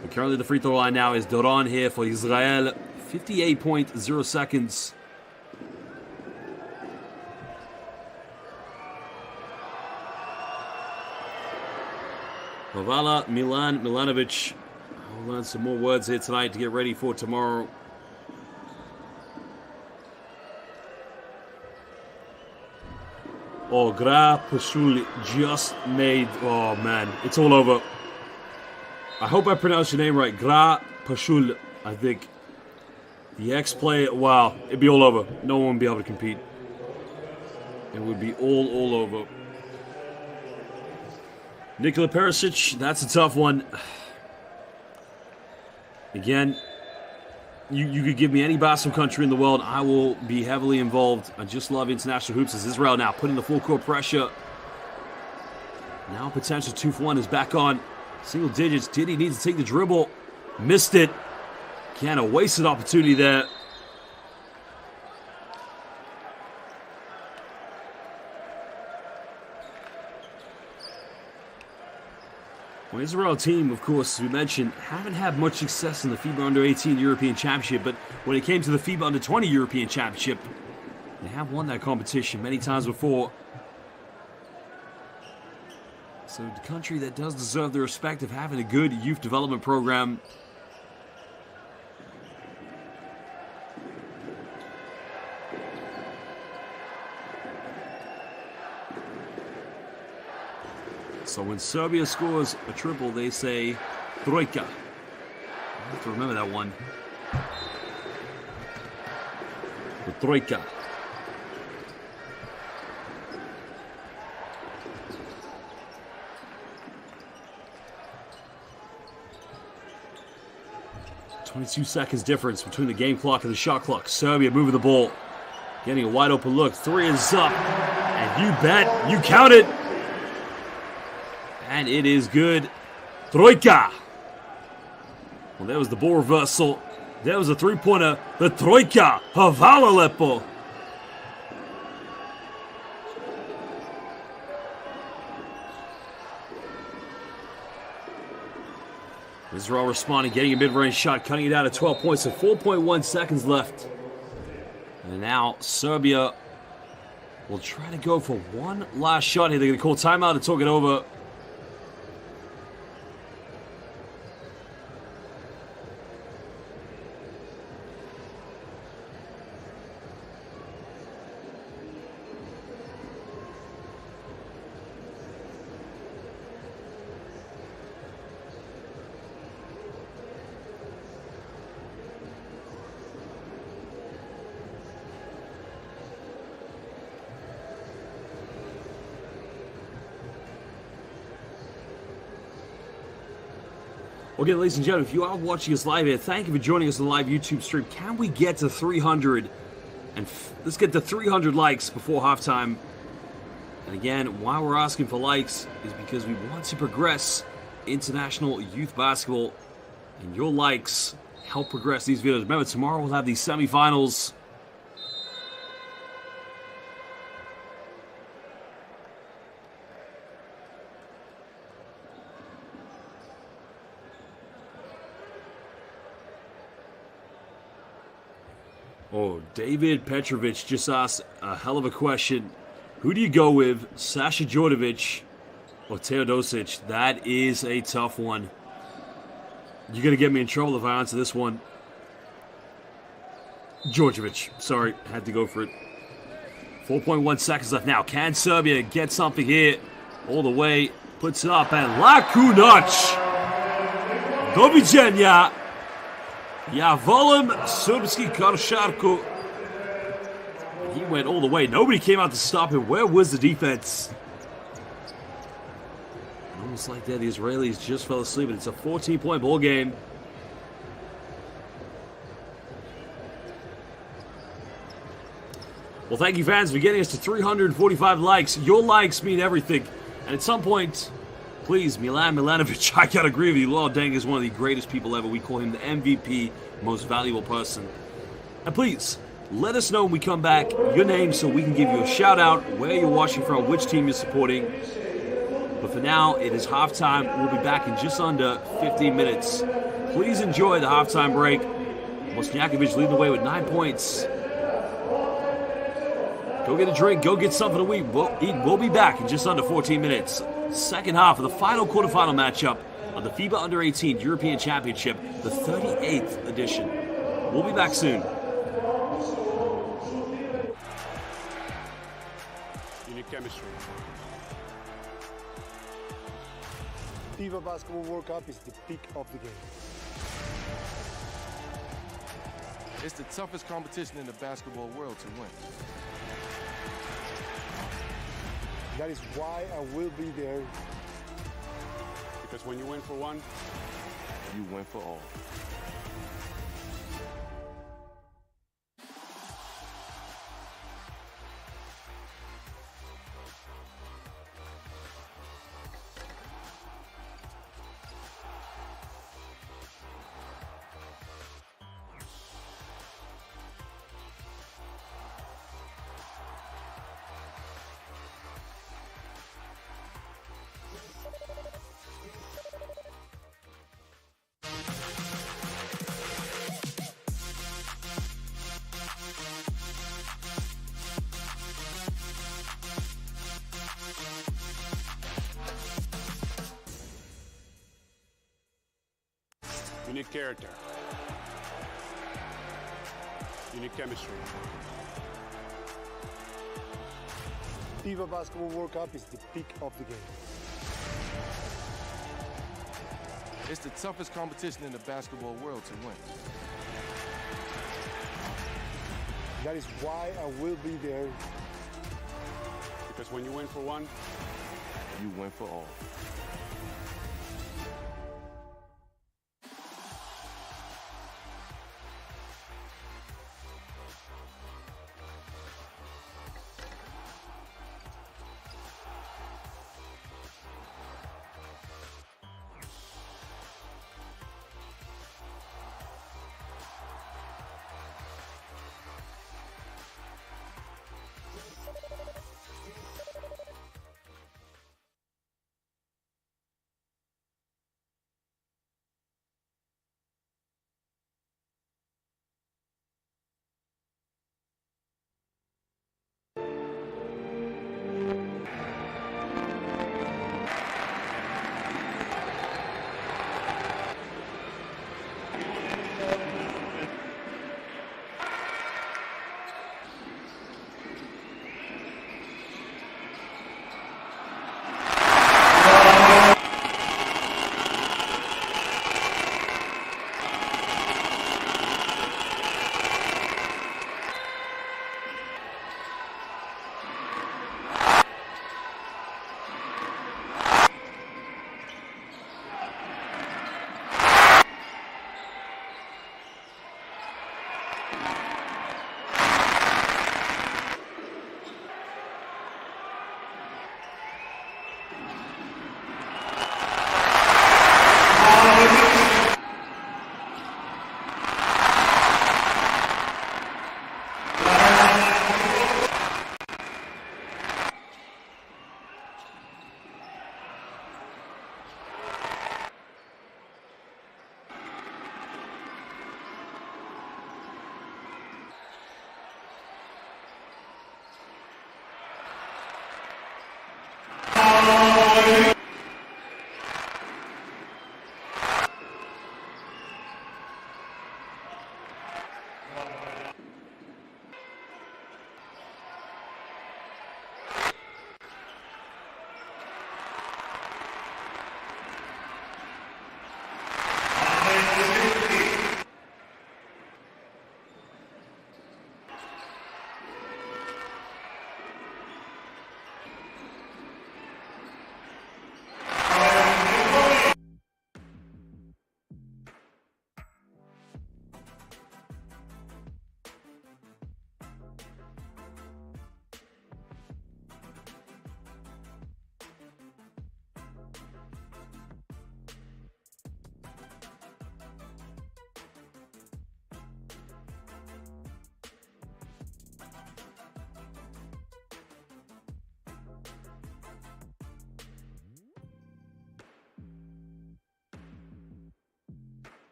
A: But currently the free throw line now is Doron here for Israel. 58.0 seconds. Havala, Milan, Milanovic. I'll learn some more words here tonight to get ready for tomorrow. Oh, Gra Pashul just made... Oh, man. It's all over. I hope I pronounced your name right. Gra Pashul, I think. The ex-player... Wow. It'd be all over. No one would be able to compete. It would be all over. Nikola Perisic, that's a tough one. Again, you could give me any basketball country in the world, I will be heavily involved. I just love international hoops. As Israel now putting the full court pressure. Now potential 2-for-1 is back on. Single digits. Did he need to take the dribble? Missed it. Again, a wasted opportunity there. Well, Israel team, of course, as we mentioned, haven't had much success in the FIBA U18 European Championship, but when it came to the FIBA U20 European Championship, they have won that competition many times before. So the country that does deserve the respect of having a good youth development program. So when Serbia scores a triple, they say Trojka. I have to remember that one. The Trojka. .22 seconds difference between the game clock and the shot clock. Serbia moving the ball. Getting a wide open look. Three is up. And you bet. You count it. And it is good. Trojka. Well, there was the ball reversal. There was a three-pointer. The Trojka. Havala lepo. Israel responding, getting a mid-range shot, cutting it out at 12 points, so 4.1 seconds left. And now Serbia will try to go for one last shot here. They're going to call timeout and talk it over. Okay, ladies and gentlemen, if you are watching us live here, thank you for joining us on the live YouTube stream. Can we get to 300? And let's get to 300 likes before halftime. And again, why we're asking for likes is because we want to progress international youth basketball. And your likes help progress these videos. Remember, tomorrow we'll have these semifinals. Oh, David Petrovic just asked a hell of a question. Who do you go with, Sasha Djordjevic or Teodosic? That is a tough one. You're going to get me in trouble if I answer this one. Djordjevic. Sorry, had to go for it. 4.1 seconds left now. Can Serbia get something here? All the way. Puts it up and Lakunac. Doviđenja. Ja volim srpski košarku. He went all the way. Nobody came out to stop him. Where was the defense? Almost like that, the Israelis just fell asleep, and it's a 14-point ball game. Well, thank you, fans, for getting us to 345 likes. Your likes mean everything. And at some point, please, Milan Milanovic, I gotta agree with you. Luol Deng is one of the greatest people ever. We call him the MVP, most valuable person. And please, let us know when we come back your name so we can give you a shout out, where you're watching from, which team you're supporting. But for now, it is halftime. We'll be back in just under 15 minutes. Please enjoy the halftime break. Bosniakovic leading the way with 9 points. Go get a drink, go get something to eat. We'll be back in just under 14 minutes. Second half of the final quarterfinal matchup of the FIBA U18 European Championship, the 38th edition. We'll be back soon.
C: Unique chemistry.
D: FIBA Basketball World Cup is the peak of the game.
E: It's the toughest competition in the basketball world to win.
D: That is why I will be there.
C: Because when you win for one,
E: You win for all.
C: unique character, unique chemistry.
D: FIBA Basketball World Cup is the peak of the game.
E: It's the toughest competition in the basketball world to win.
D: That is why I will be there.
C: Because when you win for one,
E: You win for all.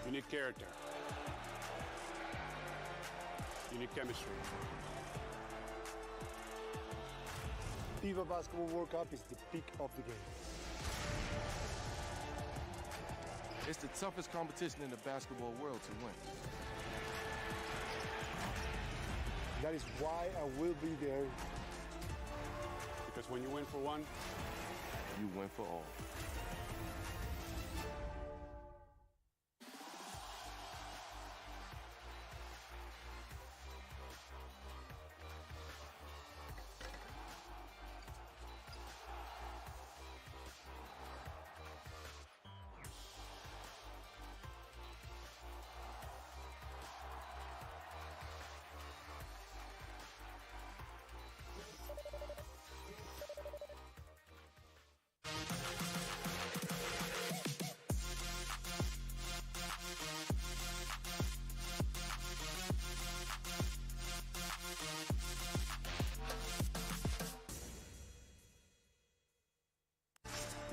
C: You need character. You need chemistry.
D: FIBA Basketball World Cup is the peak of the game.
E: It's the toughest competition in the basketball world to win.
D: That is why I will be there.
C: Because when you win for one,
E: You win for all.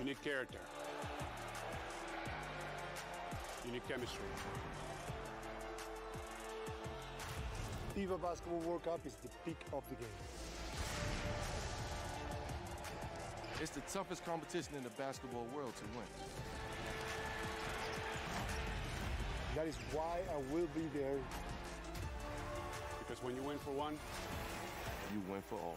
C: you need character. You need chemistry.
D: FIBA Basketball World Cup is the peak of the game.
E: It's the toughest competition in the basketball world to win.
D: That is why I will be there.
C: Because when you win for one,
E: You win for all.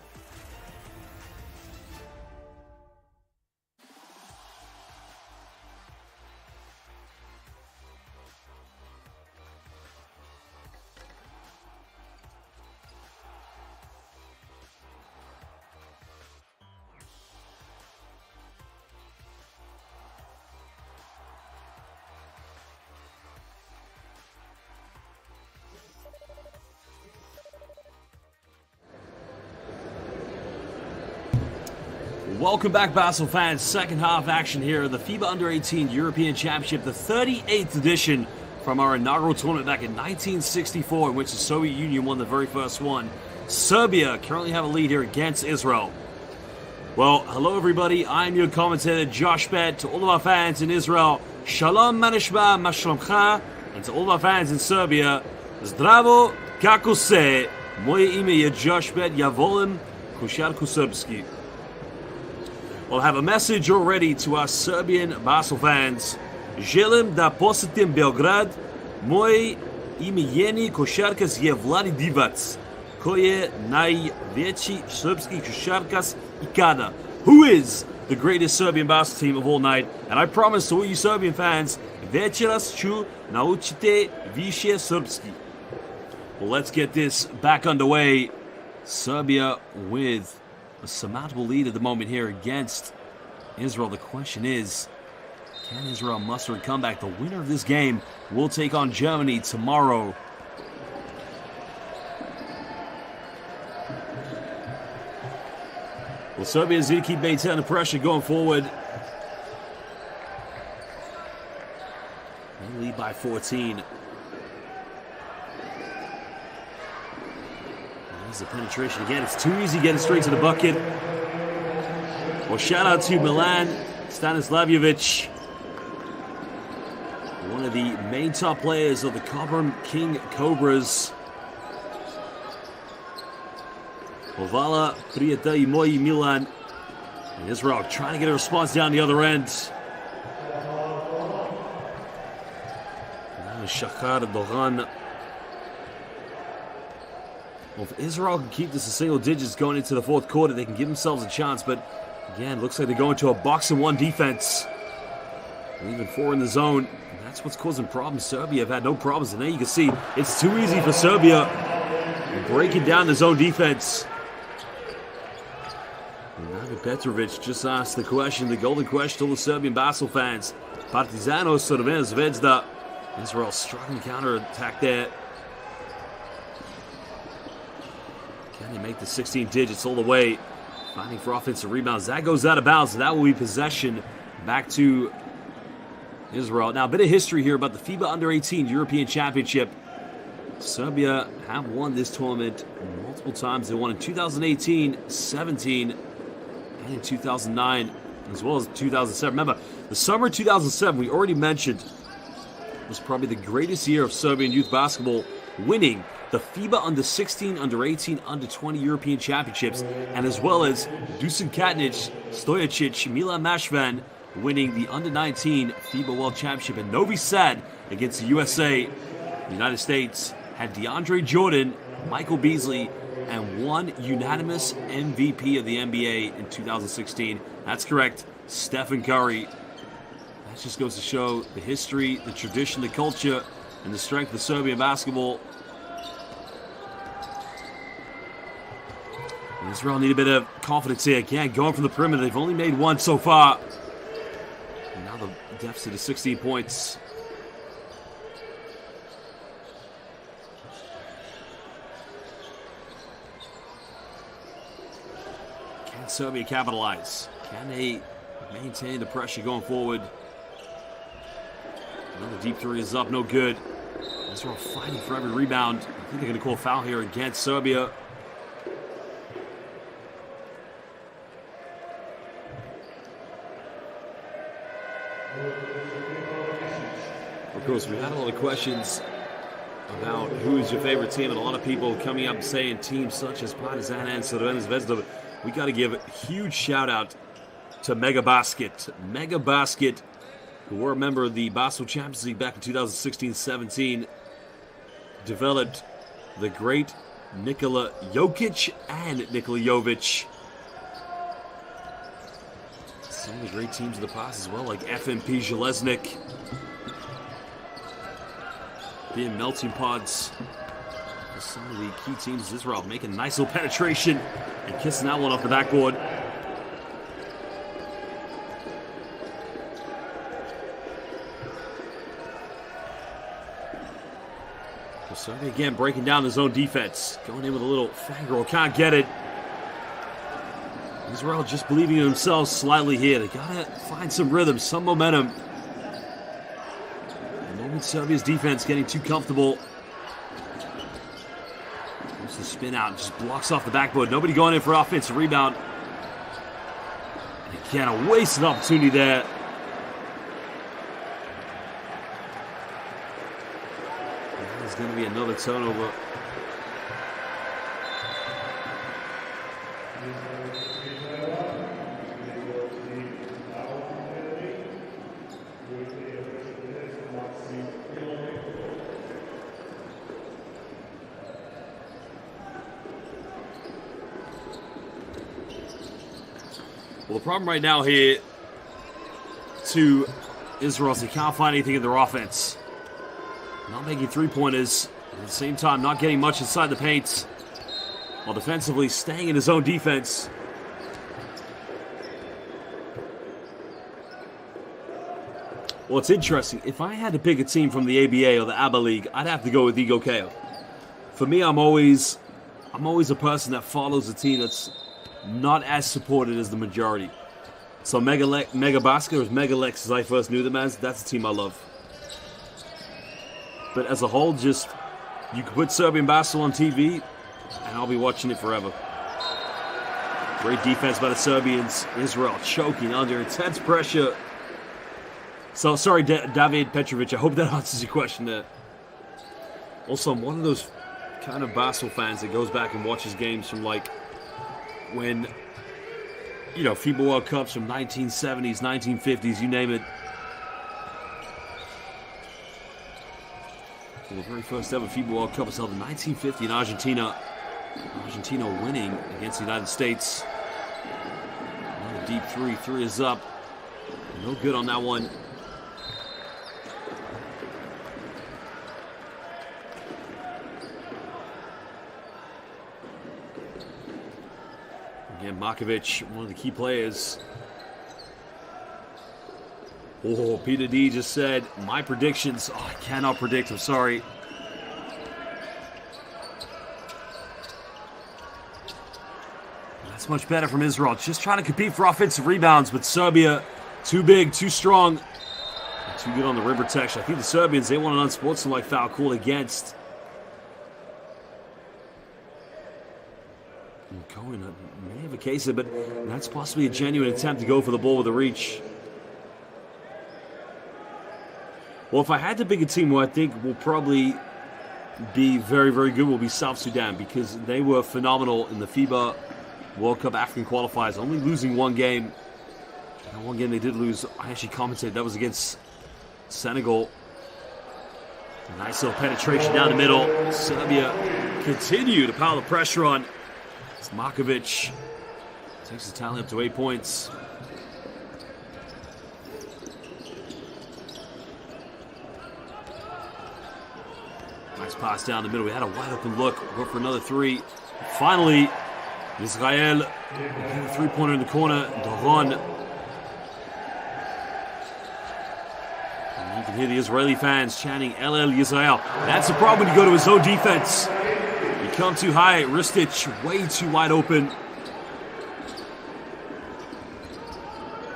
A: Welcome back, Basel fans. Second half action here. The FIBA Under-18 European Championship, the 38th edition from our inaugural tournament back in 1964, in which the Soviet Union won the very first one. Serbia currently have a lead here against Israel. Well, hello everybody. I'm your commentator, Josh Bett. To all of our fans in Israel, Shalom Manishba Mashlomcha. And to all of our fans in Serbia, Zdravo kako se. Moje ime je Josh Bett. Ja volim košarku srpski. We'll have a message already to our Serbian Basel fans. Želim da posjetim Beograd. Moj imeni košarkas je Vladi Divac, koji je najveći srpski košarkas ikada. Who is the greatest Serbian basketball team of all night? And I promise to all you Serbian fans, večeras ću naučiti više srpski. Well, let's get this back underway. Serbia with a surmountable lead at the moment here against Israel. The question is, can Israel muster a comeback? The winner of this game will take on Germany tomorrow. Well, Serbia is going to keep maintaining the pressure going forward. They lead by 14. The penetration again. It's too easy getting straight to the bucket. Well, shout out to Milan Stanislavjevic, one of the main top players of the Cobram King Cobras. Ovala Prijatelji Moji Milan. And Israel trying to get a response down the other end. Shachar Dogan. Well, if Israel can keep this to single digits going into the fourth quarter, they can give themselves a chance. But again, looks like they're going to a box-and-one defense. Leaving four in the zone. And that's what's causing problems. Serbia have had no problems. And there you can see it's too easy for Serbia. Breaking down the zone defense. Navid Petrovic just asked the question, the golden question to all the Serbian Basel fans. Partizano Crvena Zvezda. Israel struggling to counter-attack there. Can they make the 16 digits all the way? Fighting for offensive rebounds. That goes out of bounds, and that will be possession back to Israel. Now, a bit of history here about the FIBA Under-18 European Championship. Serbia have won this tournament multiple times. They won in 2018, 17, and in 2009, as well as 2007. Remember, the summer 2007, we already mentioned was probably the greatest year of Serbian youth basketball, winning the FIBA Under-16, Under-18, Under-20 European Championships, and as well as Dusan Katnic, Stojicic, Milan Mashvan winning the Under-19 FIBA World Championship, and Novi Sad against the USA. The United States had DeAndre Jordan, Michael Beasley, and one unanimous MVP of the NBA in 2016. That's correct, Stephen Curry. That just goes to show the history, the tradition, the culture, and the strength of Serbian basketball. And Israel need a bit of confidence here. Again, going from the perimeter. They've only made one so far. And now the deficit is 16 points. Can Serbia capitalize? Can they maintain the pressure going forward? Another deep three is up, no good. Israel fighting for every rebound. I think they're going to call a foul here against Serbia. Of course, we had a lot of questions about who is your favorite team, and a lot of people coming up saying teams such as Partizan and Crvena Zvezda. We got to give a huge shout out to Mega Basket. Mega Basket, who were a member of the Basketball Champions League back in 2016-17, developed the great Nikola Jokic and Nikola Jovic. Some of the great teams of the past as well, like FMP Železnik. Being melting pods. Some of the key teams of Israel making a nice little penetration and kissing that one off the backboard. Serbia again breaking down his own defense. Going in with a little fangirl. Can't get it. Israel just believing in themselves slightly here. They gotta find some rhythm, some momentum. The moment Serbia's defense getting too comfortable. There's the spin out, just blocks off the backboard. Nobody going in for offensive rebound. And again, a wasted opportunity there. There's going to be another turnover. Well, the problem right now here to Israel is they can't find anything in their offense. Not making three-pointers. At the same time, not getting much inside the paint. While defensively staying in his own defense. Well, it's interesting. If I had to pick a team from the ABA or the ABA League, I'd have to go with Igor Keo. For me, I'm always a person that follows a team that's not as supported as the majority. So Mega Basket, or Mega Lex as I first knew them as, that's a team I love. But as a whole, just, you can put Serbian basketball on TV, and I'll be watching it forever. Great defense by the Serbians. Israel choking under intense pressure. So, sorry, David Petrovic, I hope that answers your question there. Also, I'm one of those kind of basketball fans that goes back and watches games from, like, when, you know, FIBA World Cups from 1970s, 1950s, you name it. Well, the very first ever FIBA World Cup was held in 1950 in Argentina. Argentina winning against the United States. Another deep three. Three is up. No good on that one. Again, Markovic, one of the key players. Oh, Peter D just said, my predictions. Oh, I cannot predict, I'm sorry. That's much better from Israel. Just trying to compete for offensive rebounds, but Serbia, too big, too strong. Too good on the rim protection. I think the Serbians, they want an unsportsmanlike foul called against. Cohen may have a case of it, but that's possibly a genuine attempt to go for the ball with a reach. Well, if I had to pick a team who I think will probably be very, very good, will be South Sudan, because they were phenomenal in the FIBA World Cup African qualifiers, only losing one game. And one game they did lose, I actually commented, that was against Senegal. A nice little penetration down the middle. Serbia continue to pile the pressure on. Markovic takes the tally up to 8 points. Nice pass down the middle. We had a wide open look. We'll go for another three. Finally, Israel getting a three-pointer in the corner. Doron. And you can hear the Israeli fans chanting LL Israel. That's the problem when you go to his own defense. You come too high. Ristic way too wide open.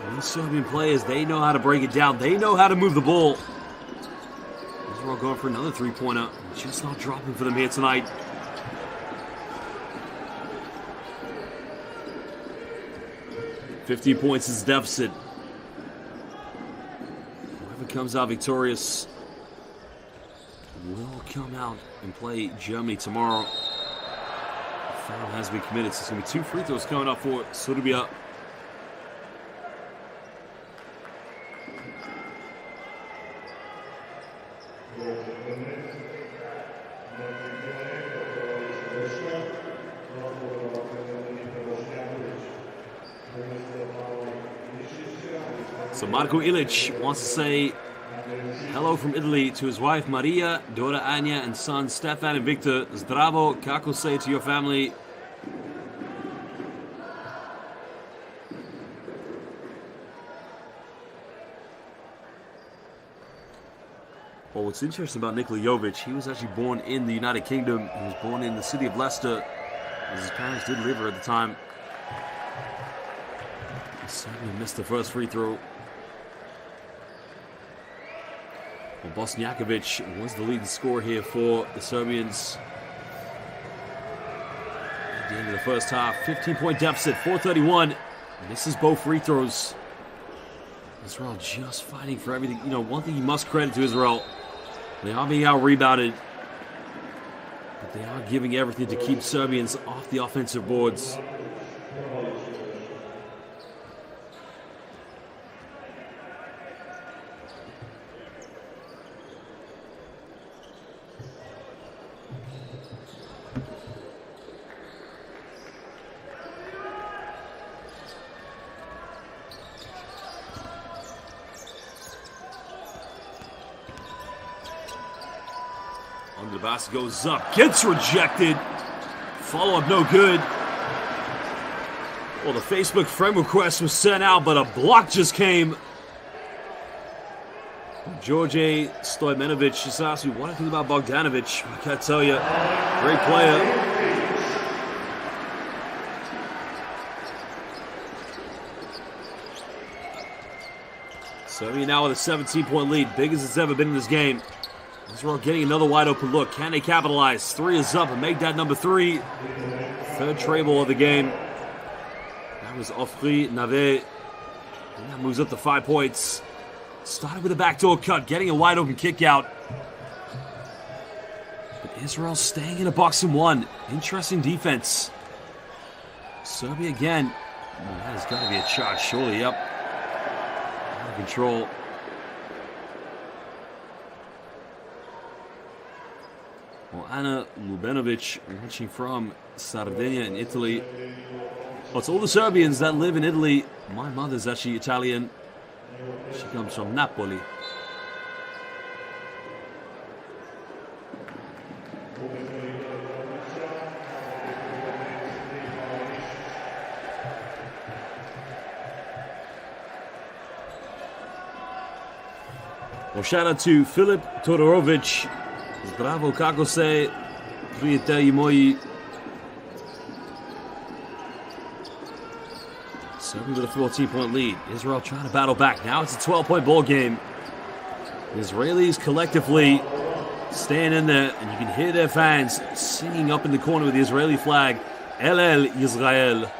A: And these Serbian players, they know how to break it down. They know how to move the ball. Israel going for another three-pointer. Just not dropping for them here tonight. $15 points is the deficit. Whoever comes out victorious will come out and play Germany tomorrow. The foul has been committed, so it's going to be 2 free throws coming up for Serbia. So Marko Ilic wants to say hello from Italy to his wife Maria, daughter Anya, and sons Stefan and Victor. Zdravo, kako se to your family. Well, what's interesting about Nikola Jovic, he was actually born in the United Kingdom. He was born in the city of Leicester, as his parents did live here at the time. He certainly missed the first free throw. Well, Bosniakovic was the leading scorer here for the Serbians. At the end of the first half, 15-point deficit, 4:31. Misses both free throws. Israel just fighting for everything. You know, one thing you must credit to Israel, they are being out-rebounded, but they are giving everything to keep Serbians off the offensive boards. Under the basket goes up, gets rejected. Follow-up no good. Well, the Facebook friend request was sent out, but a block just came. George Stojmenovic just asked me what I think about Bogdanovic. I can't tell you. Great player. Serbia now with a 17-point lead, big as it's ever been in this game. Israel getting another wide open look. Can they capitalize? Three is up and make that number 3. Third treble of the game. That was Ofri Nave. And that moves up to 5 points. Started with a backdoor cut, getting a wide open kick out. But Israel staying in a box and one. Interesting defense. Serbia again. That has got to be a charge, surely. Yep. Out of control. Well, Anna Lubenovic, watching from Sardinia in Italy. Well, it's all the Serbians that live in Italy. My mother's actually Italian. She comes from Napoli. Well, shout out to Filip Todorovic. Zdravo, kako se, prijatelji moji. Serbia with a 14-point lead. Israel trying to battle back. Now it's a 12-point ball game. The Israelis collectively staying in there, and you can hear their fans singing up in the corner with the Israeli flag, LL Israel.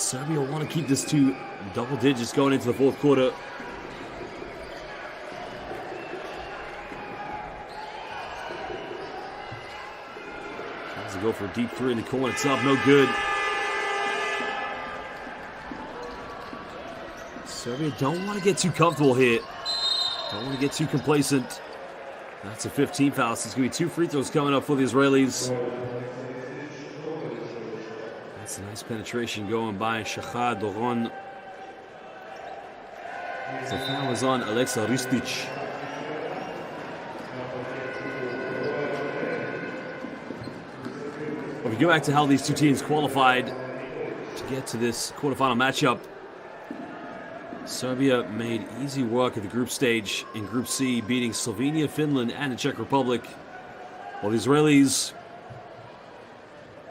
A: Serbia want to keep this to double digits going into the fourth quarter. Tries to go for a deep three in the corner. It's up, no good. Serbia don't want to get too comfortable here. Don't want to get too complacent. That's a 15 foul. So it's going to be 2 free throws coming up for the Israelis. That's a nice penetration going by Shachar Doron. The foul is on Alexa Ristic. If we go back to how these two teams qualified to get to this quarterfinal matchup, Serbia made easy work at the group stage in Group C, beating Slovenia, Finland, and the Czech Republic. While the Israelis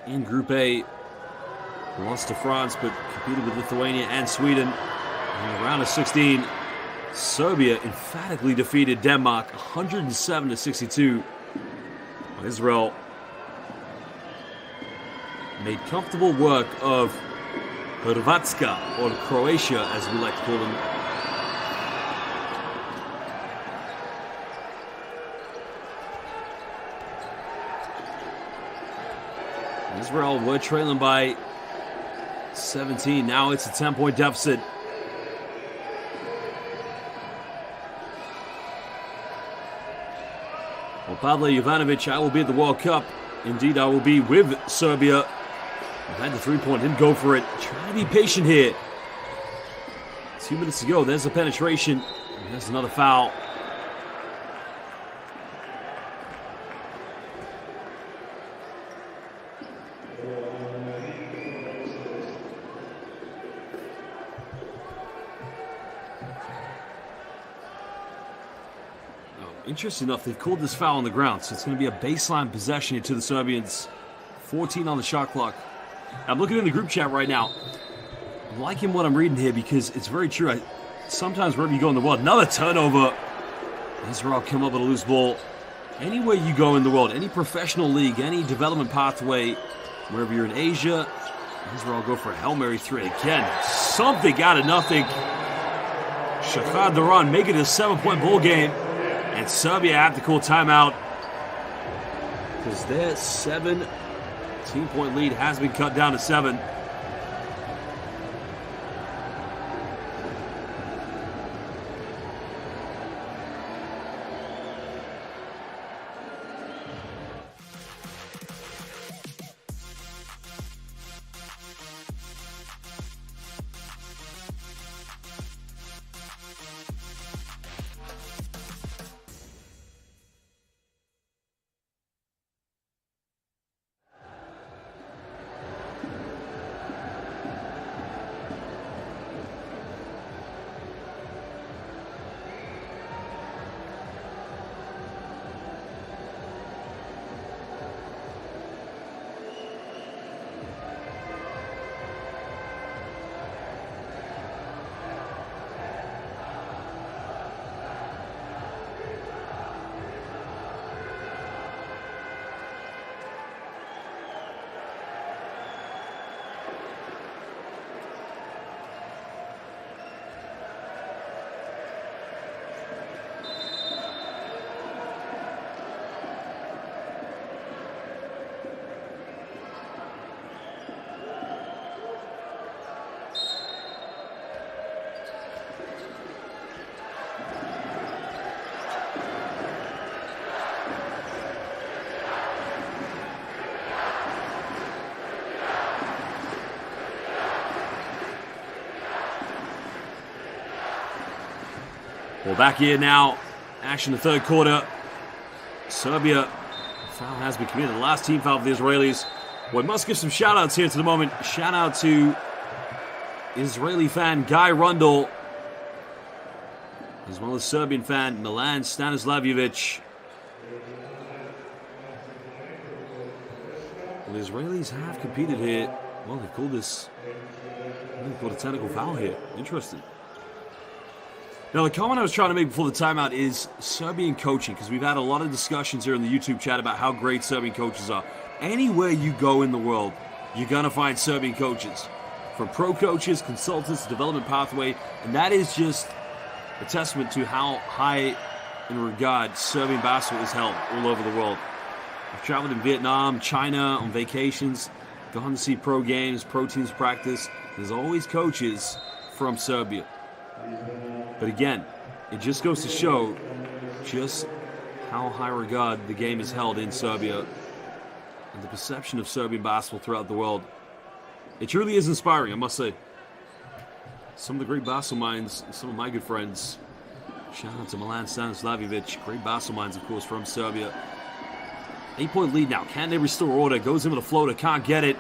A: in Group A lost to France, but competed with Lithuania and Sweden. In the round of 16, Serbia emphatically defeated Denmark 107-62. Israel made comfortable work of Hrvatska, or Croatia as we like to call them. Israel were trailing by 17. Now it's a 10-point deficit. Well, Pavle Jovanovic, I will be at the World Cup. Indeed, I will be with Serbia. I've had the three-point, didn't go for it. Trying to be patient here. 2 minutes to go. There's a penetration. And there's another foul. Interesting enough, they've called this foul on the ground, so it's going to be a baseline possession to the Serbians. 14 on the shot clock. I'm looking in the group chat right now. I'm liking what I'm reading here because it's very true. Sometimes wherever you go in the world, another turnover. Israel come up with a loose ball. Anywhere you go in the world, any professional league, any development pathway, wherever you're in Asia, Israel go for a Hail Mary three again. Something out of nothing. Shachar Doron make it a 7-point ball game. And Serbia have to call timeout because their 17-point lead has been cut down to 7. Well, back here now. Action in the third quarter. Serbia, foul has been committed. The last team foul for the Israelis. We must give some shout-outs here to the moment. Shout-out to Israeli fan Guy Rundle, as well as Serbian fan Milan Stanislavjevic. Well, the Israelis have competed here. Well, they called this. They called a technical foul here. Interesting. Now, the comment I was trying to make before the timeout is Serbian coaching, because we've had a lot of discussions here in the YouTube chat about how great Serbian coaches are. Anywhere you go in the world, you're going to find Serbian coaches. from pro coaches, consultants, development pathway, and that is just a testament to how high in regard Serbian basketball is held all over the world. I've traveled in Vietnam, China on vacations, gone to see pro games, pro teams practice. There's always coaches from Serbia. But again, it just goes to show just how high regard the game is held in Serbia and the perception of Serbian basketball throughout the world. It truly is inspiring, I must say. Some of the great basketball minds, some of my good friends, shout out to Milan Stanislavic, great basketball minds, of course, from Serbia. 8-point lead now. Can they restore order? Goes in with a floater, can't get it,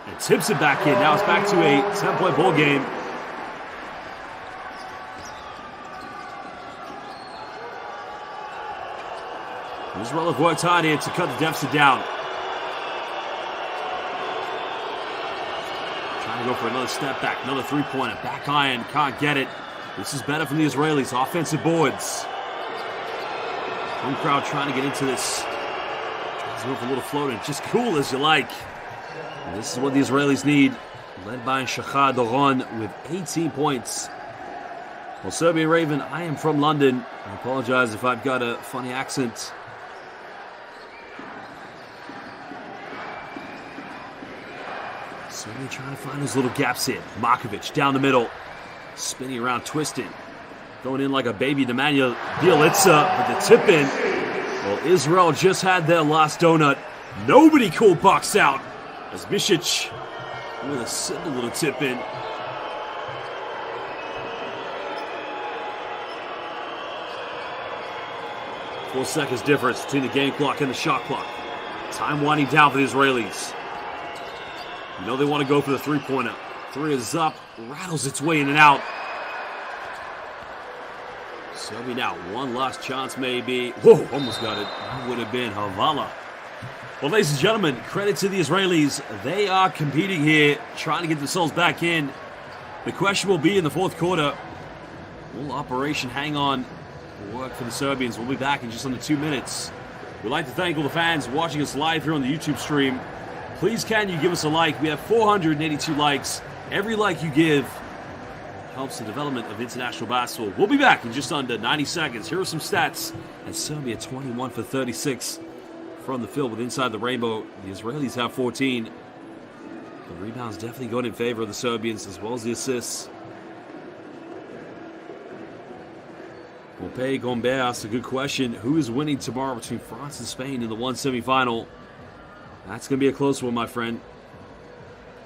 A: and tips it back in. Now it's back to a 10-point ball game. Israel have worked hard here to cut the deficit down. Trying to go for another step back, another three-pointer. Back iron, can't get it. This is better from the Israelis. Offensive boards. Home crowd trying to get into this. Tries to go for a little floater. Just cool as you like. And this is what the Israelis need. Led by Shachar Doron with 18 points. Well, Serbian Raven, I am from London. I apologize if I've got a funny accent. Serbia trying to find those little gaps in. Markovic down the middle. Spinning around, twisting. Going in like a baby Nemanja Bjelica, but the tip in. Well, Israel just had their last donut. Nobody called box out. As Misic with a simple little tip in. Four seconds difference between the game clock and the shot clock. Time winding down for the Israelis. You know they want to go for the three-pointer. Three is up, rattles its way in and out. Serbia now, one last chance maybe. Whoa, almost got it. That would have been Havala. Well, ladies and gentlemen, credit to the Israelis. They are competing here, trying to get themselves back in. The question will be in the fourth quarter. Will Operation Hang On work for the Serbians? We'll be back in just under 2 minutes. We'd like to thank all the fans watching us live here on the YouTube stream. Please can you give us a like? We have 482 likes. Every like you give helps the development of international basketball. We'll be back in just under 90 seconds. Here are some stats. And Serbia 21 for 36 from the field with inside the rainbow. The Israelis have 14. The rebounds definitely going in favor of the Serbians as well as the assists. Pompey Gombert asked a good question. Who is winning tomorrow between France and Spain in the one semifinal? That's going to be a close one, my friend.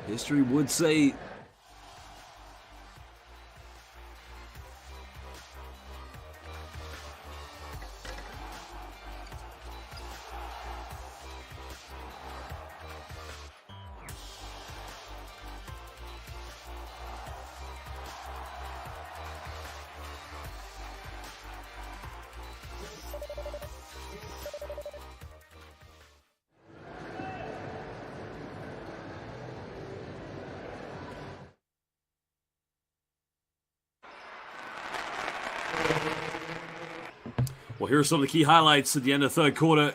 A: History would say well, here are some of the key highlights at the end of the third quarter.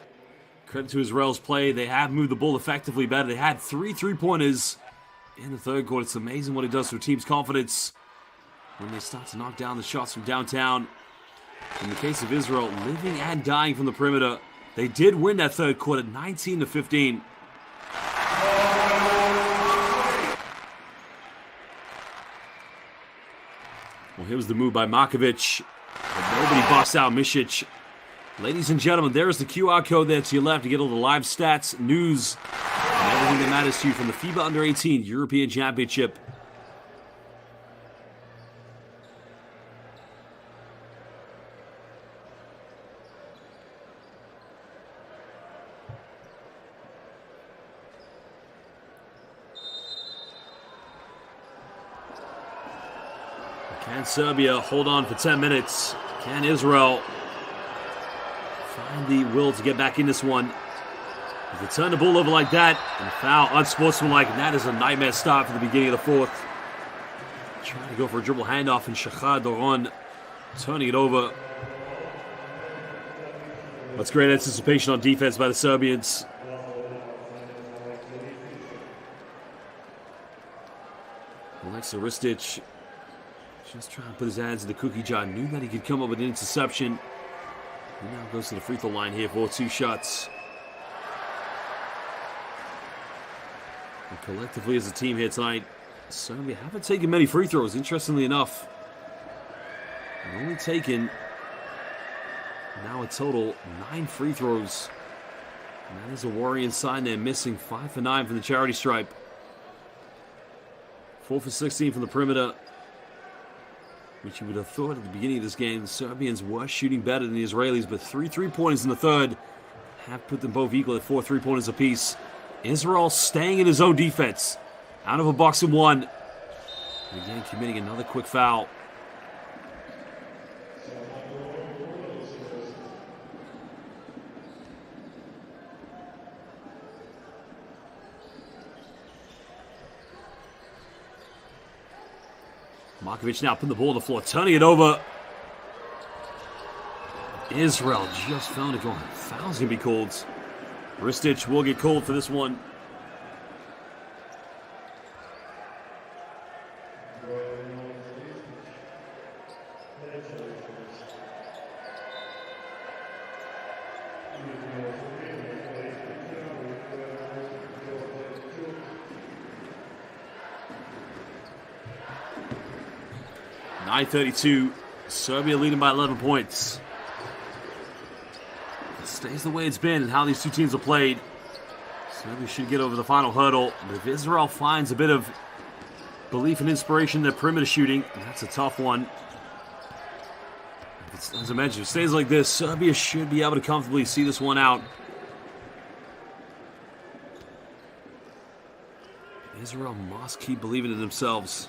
A: Credit to Israel's play. They have moved the ball effectively better. They had 3 3-pointers in the third quarter. It's amazing what it does to a team's confidence when they start to knock down the shots from downtown. In the case of Israel, living and dying from the perimeter. They did win that third quarter, 19-15. Well, here was the move by Markovic. But nobody boxed out Misic. Ladies and gentlemen, there is the QR code there to your left to get all the live stats, news, and everything that matters to you from the FIBA U18 European Championship. Can Serbia hold on for 10 minutes? Can Israel find the will to get back in this one? If they turn the ball over like that and foul unsportsmanlike, and that is a nightmare start for the beginning of the fourth. Trying to go for a dribble handoff, and Shachar Doron turning it over. That's great anticipation on defense by the Serbians. Alexa Ristic just trying to put his hands in the cookie jar. Knew that he could come up with an interception. He now goes to the free throw line here for 2 shots. And collectively as a team here tonight, Serbia haven't taken many free throws, interestingly enough. They've only taken now a total 9 free throws. And that is a worrying sign. They're missing 5 for 9 from the charity stripe. 4 for 16 from the perimeter, which you would have thought at the beginning of this game the Serbians were shooting better than the Israelis, but 3 3-pointers in the third have put them both equal at 4 3-pointers apiece. Israel staying in his own defense, out of a box and 1. And again, committing another quick foul. Markovic now putting the ball on the floor, turning it over. Israel just found it going. Foul's going to be called. Ristic will get called for this one. .32, Serbia leading by 11 points. It stays the way it's been and how these two teams have played. Serbia should get over the final hurdle. But if Israel finds a bit of belief and inspiration in their perimeter shooting, that's a tough one. As I mentioned, if it stays like this, Serbia should be able to comfortably see this one out. Israel must keep believing in themselves.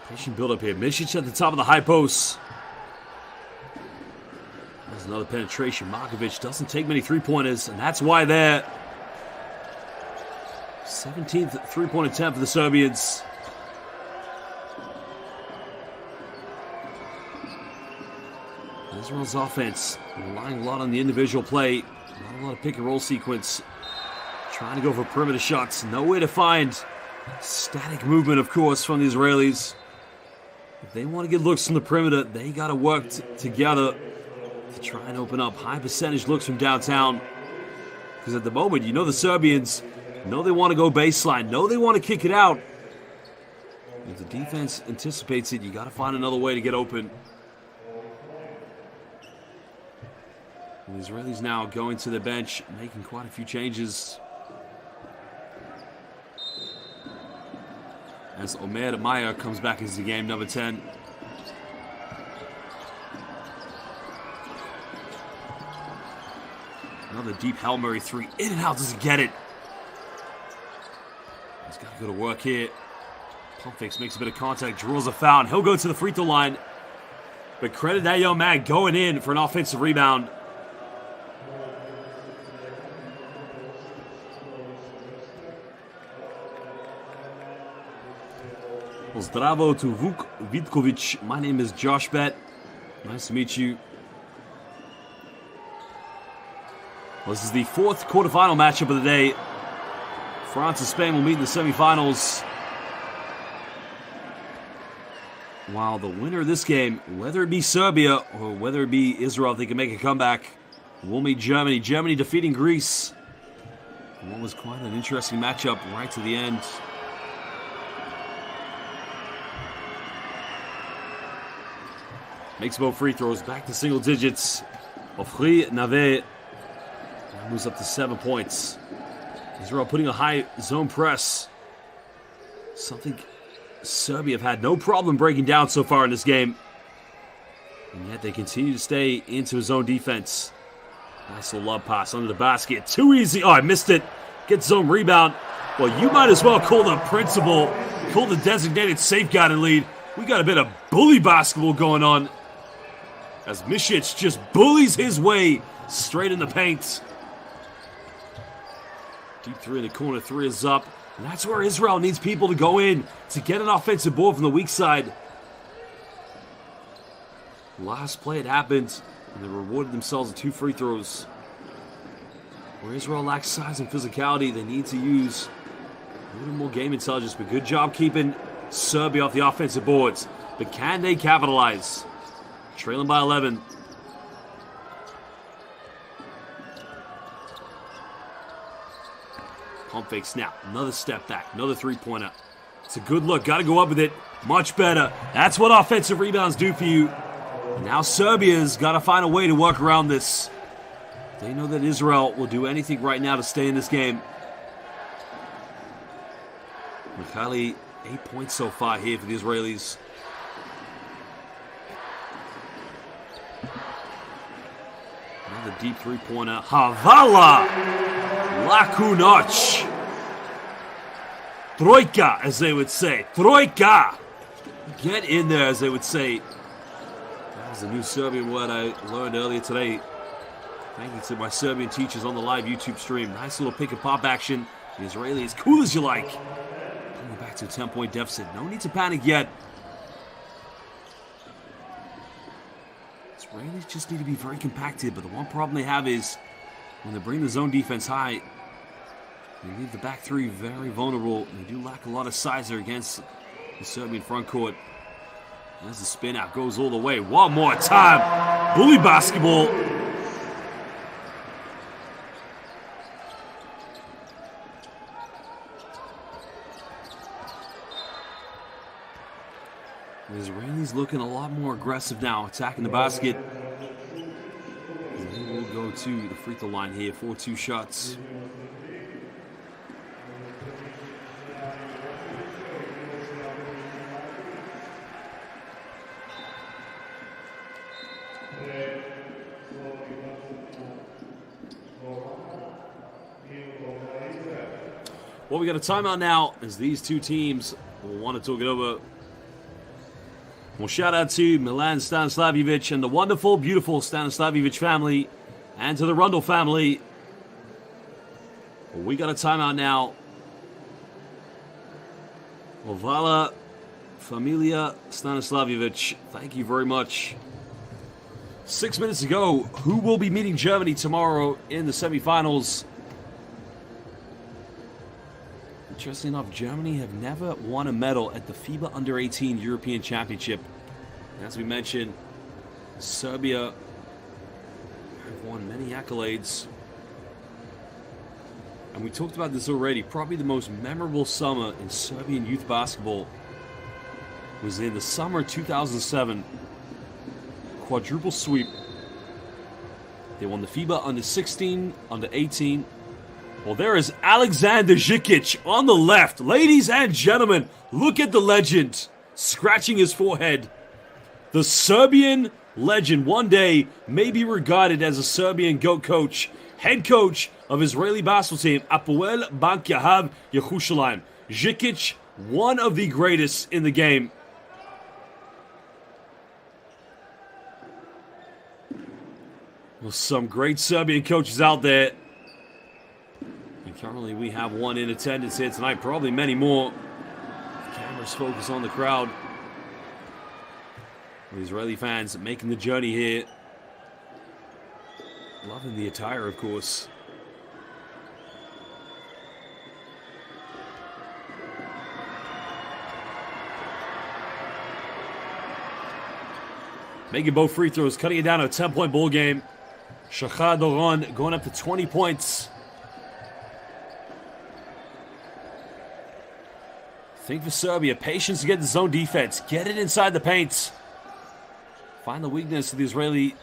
A: Patient build up here. Misic at the top of the high post. There's another penetration. Markovic doesn't take many 3-pointers, and that's why they're 17th 3-point attempt for the Serbians. Israel's offense relying a lot on the individual play. Not a lot of pick and roll sequence. Trying to go for perimeter shots. Nowhere to find. Static movement, of course, from the Israelis. If they want to get looks from the perimeter, they got to work together to try and open up high percentage looks from downtown. Because at the moment, you know the Serbians know they want to go baseline, know they want to kick it out. If the defense anticipates it, you got to find another way to get open. And the Israelis now going to the bench, making quite a few changes. As Omer Meyer comes back into the game, number 10. Another deep Hail Mary 3. In and out, doesn't get it. He's got to go to work here. Pump fakes, makes a bit of contact, draws a foul. He'll go to the free throw line. But credit that young man going in for an offensive rebound. Zdravo to Vuk Vitkovic. My name is Josh Bett. Nice to meet you. Well, this is the 4th quarterfinal matchup of the day. France and Spain will meet in the semifinals. While the winner of this game, whether it be Serbia or whether it be Israel, if they can make a comeback, will meet Germany. Germany defeating Greece. What was quite an interesting matchup right to the end. Makes both free throws, back to single digits. Ofri Nave moves up to 7 points. Israel putting a high zone press. Something Serbia have had no problem breaking down so far in this game. And yet they continue to stay into his own defense. Nice little love pass under the basket. Too easy. Oh, I missed it. Gets zone rebound. Well, you might as well call the principal, call the designated safeguarding lead. We got a bit of bully basketball going on. As Misic just bullies his way straight in the paint. Deep 3 in the corner. 3 is up. And that's where Israel needs people to go in to get an offensive board from the weak side. Last play it happened, and they rewarded themselves with 2 free throws. Where Israel lacks size and physicality, they need to use a little more game intelligence, but good job keeping Serbia off the offensive boards. But can they capitalize? Trailing by 11. Pump fake snap. Another step back. Another three-pointer. It's a good look. Got to go up with it. Much better. That's what offensive rebounds do for you. And now Serbia's got to find a way to work around this. They know that Israel will do anything right now to stay in this game. Mikhaili, 8 points so far here for the Israelis. Another deep three-pointer. Havala! Lakunoc! Trojka, as they would say. Trojka! Get in there, as they would say. That was a new Serbian word I learned earlier today. Thank you to my Serbian teachers on the live YouTube stream. Nice little pick and pop action. The Israelis, cool as you like. Coming back to a 10-point deficit. No need to panic yet. Israelis just need to be very compacted, but the one problem they have is when they bring the zone defense high, they leave the back three very vulnerable. They do lack a lot of size there against the Serbian front court. As the spin out goes all the way. One more time. Bully basketball. The Israelis looking a lot more aggressive now, attacking the basket. And they will go to the free throw line here for 2 shots. Well, we got a timeout now as these two teams will want to talk it over. Well, shout out to Milan Stanislavjevic and the wonderful, beautiful Stanislavjevic family, and to the Rundle family. Well, we got a timeout now. Hvala Familia Stanislavjevic, thank you very much. 6 minutes ago, who will be meeting Germany tomorrow in the semifinals? Interesting enough, Germany have never won a medal at the FIBA U18 European Championship. As we mentioned, Serbia have won many accolades. And we talked about this already. Probably the most memorable summer in Serbian youth basketball was in the summer 2007. Quadruple sweep. They won the FIBA under 16, under 18. Well, there is Alexander Žikić on the left. Ladies and gentlemen, look at the legend scratching his forehead. The Serbian legend one day may be regarded as a Serbian GOAT coach, head coach of Israeli basketball team, Hapoel Bank Yahav Yerushalayim. Žikić, one of the greatest in the game. Well, some great Serbian coaches out there. And currently we have one in attendance here tonight, probably many more. The cameras focus on the crowd. The Israeli fans making the journey here. Loving the attire, of course. Making both free throws, cutting it down to a 10-point ball game. Shachar Doron going up to 20 points. Think for Serbia, patience to get the zone defense. Get it inside the paint. Find the weakness of the Israeli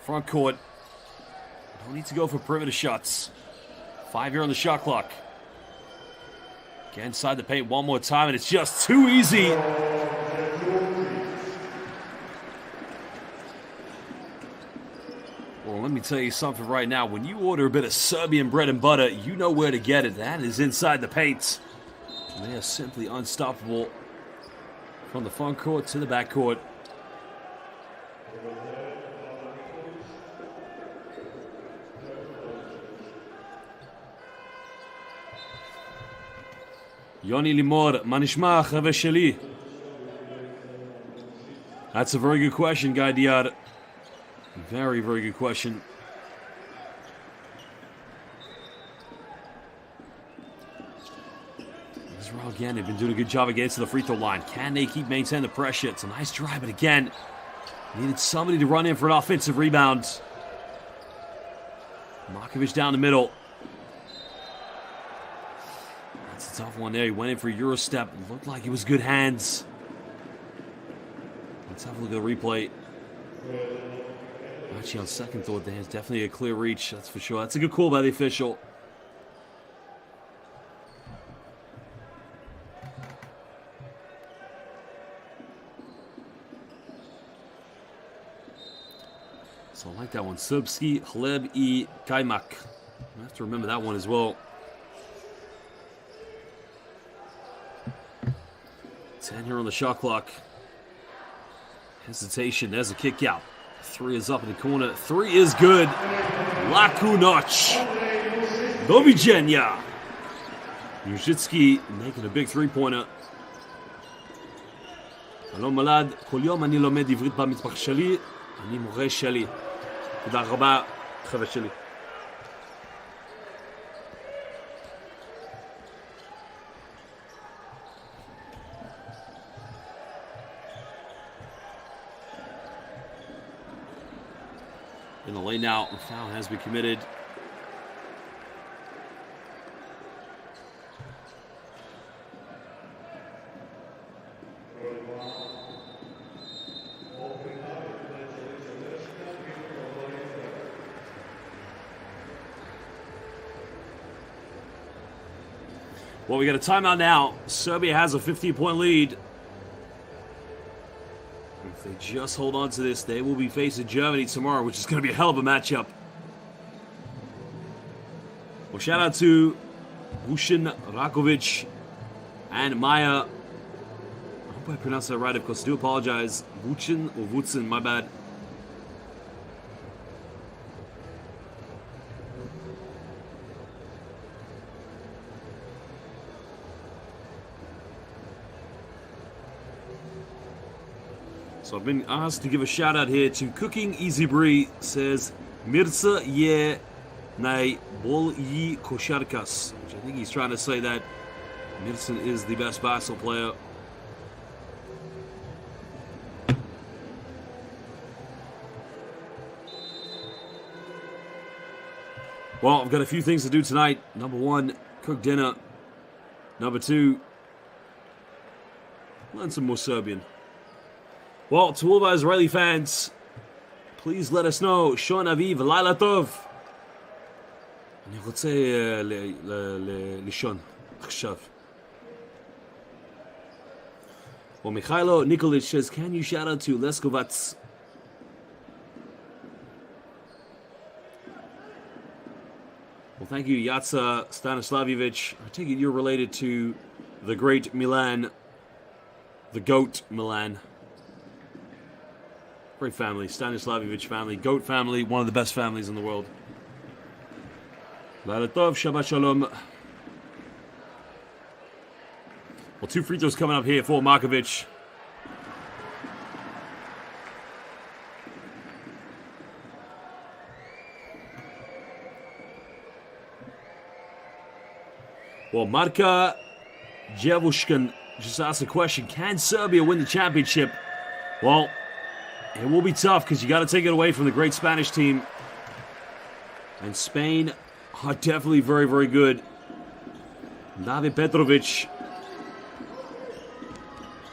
A: front court. Don't need to go for perimeter shots. 5 here on the shot clock. Get inside the paint one more time, and it's just too easy. Well, let me tell you something right now. When you order a bit of Serbian bread and butter, you know where to get it. That is inside the paint. They are simply unstoppable from the front court to the back court. Yoni Limor, Manishma Chavesheli. That's a very good question, Guy Diar. Very, very good question. Israel again, they've been doing a good job against the free throw line. Can they keep maintaining the pressure? It's a nice drive, but again, needed somebody to run in for an offensive rebound. Markovic down the middle. That's a tough one there. He went in for a Euro step. Looked like it was good hands. Let's have a look at the replay. Actually, on second thought, there's definitely a clear reach. That's for sure. That's a good call by the official. So I like that one. Subski, Hleb I Kaimak. I have to remember that one as well. 10 here on the shot clock. Hesitation. There's a kick out. 3 is up in the corner. 3 is good. Lakunoc. Dovidzenia. Yuzhitsky making a big three-pointer. שלום מלד, כל יום אני לומד עברית במטבח שלי, אני מורה שלי. תודה רבה, חבר שלי. In the lane now, a foul has been committed. Well, we got a timeout now. Serbia has a 15-point lead. If they just hold on to this, they will be facing Germany tomorrow, which is going to be a hell of a matchup. Well, shout out to Vucin Rakovic and Maya. I hope I pronounced that right, of course. I do apologize. Vucin or Vucin, my bad. So I've been asked to give a shout out here to Cooking Easy Brie. Says Mirza ye nay bol yi kosharkas, which I think he's trying to say that Mirza is the best basketball player. Well, I've got a few things to do tonight. Number 1, cook dinner. Number 2, learn some more Serbian. Well, to all of our Israeli fans, please let us know. Shon Aviv, Laila Tov. אני רוצה לישון עכשיו. Well, Mikhailo Nikolic says, can you shout out to Leskovats? Well, thank you, Yatsa Stanislavovich. I take it you're related to the great Milan, the GOAT Milan. Great family, Stanislavovich family, GOAT family, one of the best families in the world. Laila Tov, Shabbat Shalom. Well, 2 free throws coming up here for Markovic. Well, Marka Jevushkin just asked a question. Can Serbia win the championship? Well, it will be tough because you got to take it away from the great Spanish team. And Spain are definitely very, very good. David Petrovic.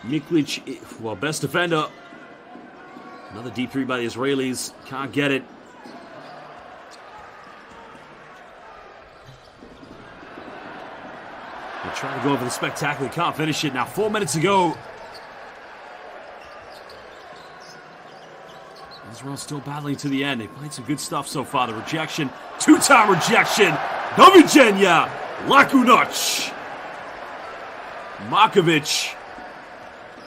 A: Miklic, well, best defender. Another deep 3 by the Israelis. Can't get it. They're trying to go for the spectacular. Can't finish it. Now 4 minutes to go. Israel's still battling to the end. They played some good stuff so far. The rejection. 2-time rejection. Dovidzenia. Lakunoc. Markovic.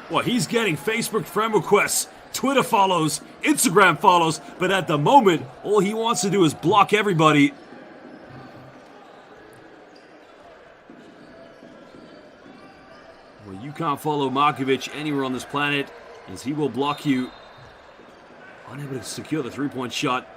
A: Well, he's getting Facebook friend requests, Twitter follows, Instagram follows, but at the moment, all he wants to do is block everybody. You can't follow Markovic anywhere on this planet, as he will block you. Unable to secure the three-point shot.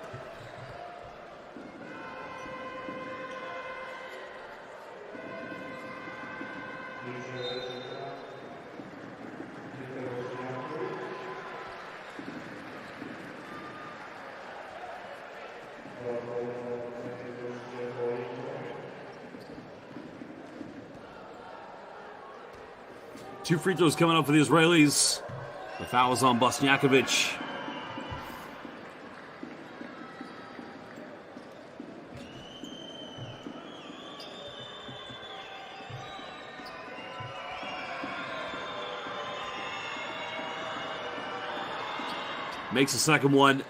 A: Two free throws coming up for the Israelis. The foul is on Bosniakovic. Makes the second one.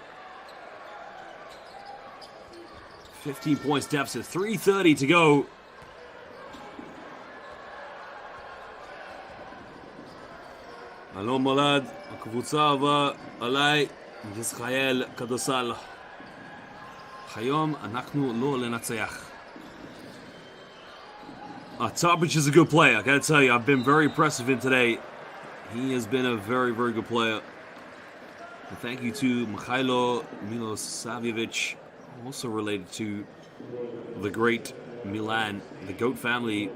A: 15 points deficit. 3:30 to go. אלון מולד, הקבוצה הבאה עליי, ישראל כדורסל. היום אנחנו לא לנצח. Topic is a good player. I gotta tell you, I've been very impressed with him today. He has been a very, very good player. And thank you to Mikhailo Milosavljevic, also related to the great Milan, the GOAT family.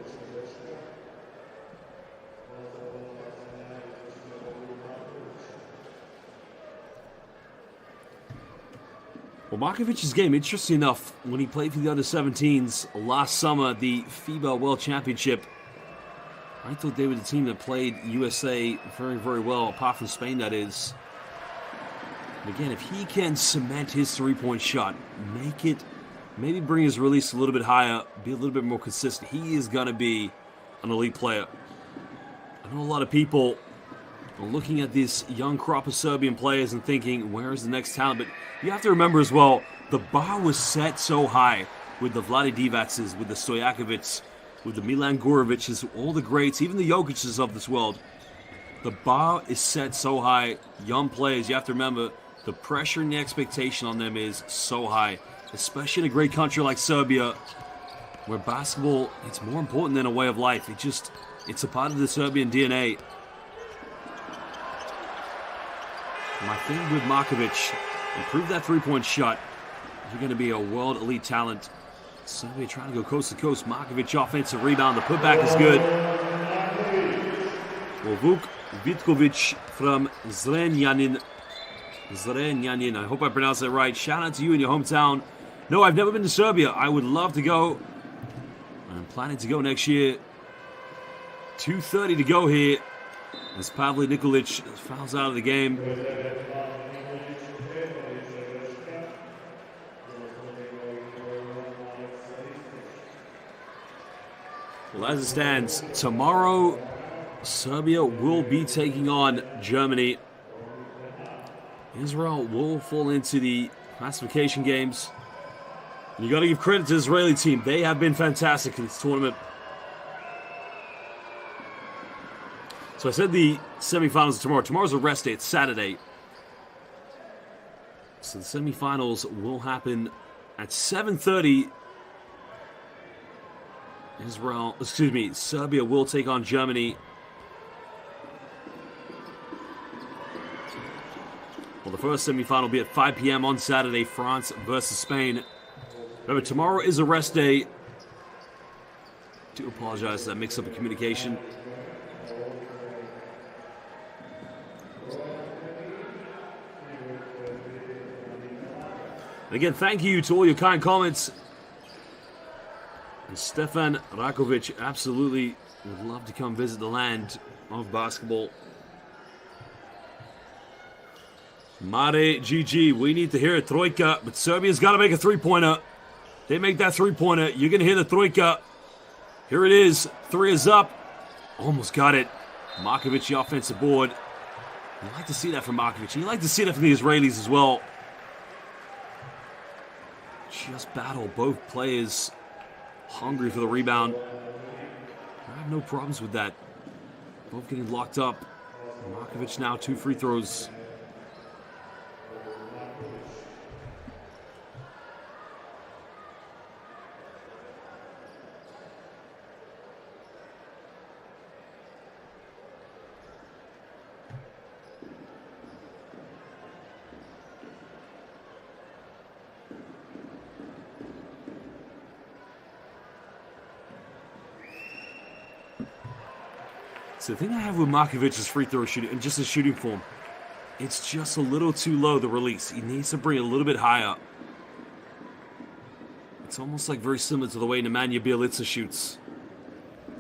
A: Well, Markovic's game, interesting enough, when he played for the under-17s last summer, the FIBA World Championship, I thought they were the team that played USA very, very well, apart from Spain, that is. And again, if he can cement his three-point shot, make it, maybe bring his release a little bit higher, be a little bit more consistent, he is going to be an elite player. I know a lot of people are looking at this young crop of Serbian players and thinking, where is the next talent? But you have to remember as well, the bar was set so high with the Vlade Divac's, with the Stojakovics, with the Milan Gurovic's, all the greats, even the Jokic's of this world. The bar is set so high. Young players, you have to remember, the pressure and the expectation on them is so high, especially in a great country like Serbia, where basketball, it's more important than a way of life. It's a part of the Serbian DNA. My thing with Markovic, improve that three-point shot. You're going to be a world elite talent. Serbia trying to go coast to coast. Markovic offensive rebound. The putback is good. Well, Vuk Vitkovic from Zrenjanin. I hope I pronounced that right. Shout out to you in your hometown. No, I've never been to Serbia. I would love to go. I'm planning to go next year. 2:30 to go here, as Pavle Nikolic fouls out of the game. Well, as it stands, tomorrow Serbia will be taking on Germany. Israel will fall into the classification games. And you got to give credit to the Israeli team. They have been fantastic in this tournament. So I said the semifinals are tomorrow. Tomorrow's a rest day. It's Saturday. So the semifinals will happen at 7:30. Serbia will take on Germany. Well, the first semifinal will be at 5 p.m. on Saturday, France versus Spain. Remember, tomorrow is a rest day. I do apologize for that mix-up in communication. And again, thank you to all your kind comments. And Stefan Rakovic absolutely would love to come visit the land of basketball. Mare GG, we need to hear a troika, but Serbia's got to make a three-pointer. They make that three-pointer, you're going to hear the troika. Here it is, three is up. Almost got it. Markovic, the offensive board. You like to see that from Markovic. You like to see that from the Israelis as well. Just battle both players. Hungry for the rebound. I have no problems with that. Both getting locked up. Markovic now 2 free throws. So the thing I have with Markovic's free throw shooting, and just his shooting form, it's just a little too low, the release. He needs to bring it a little bit higher. It's almost like very similar to the way Nemanja Bjelica shoots.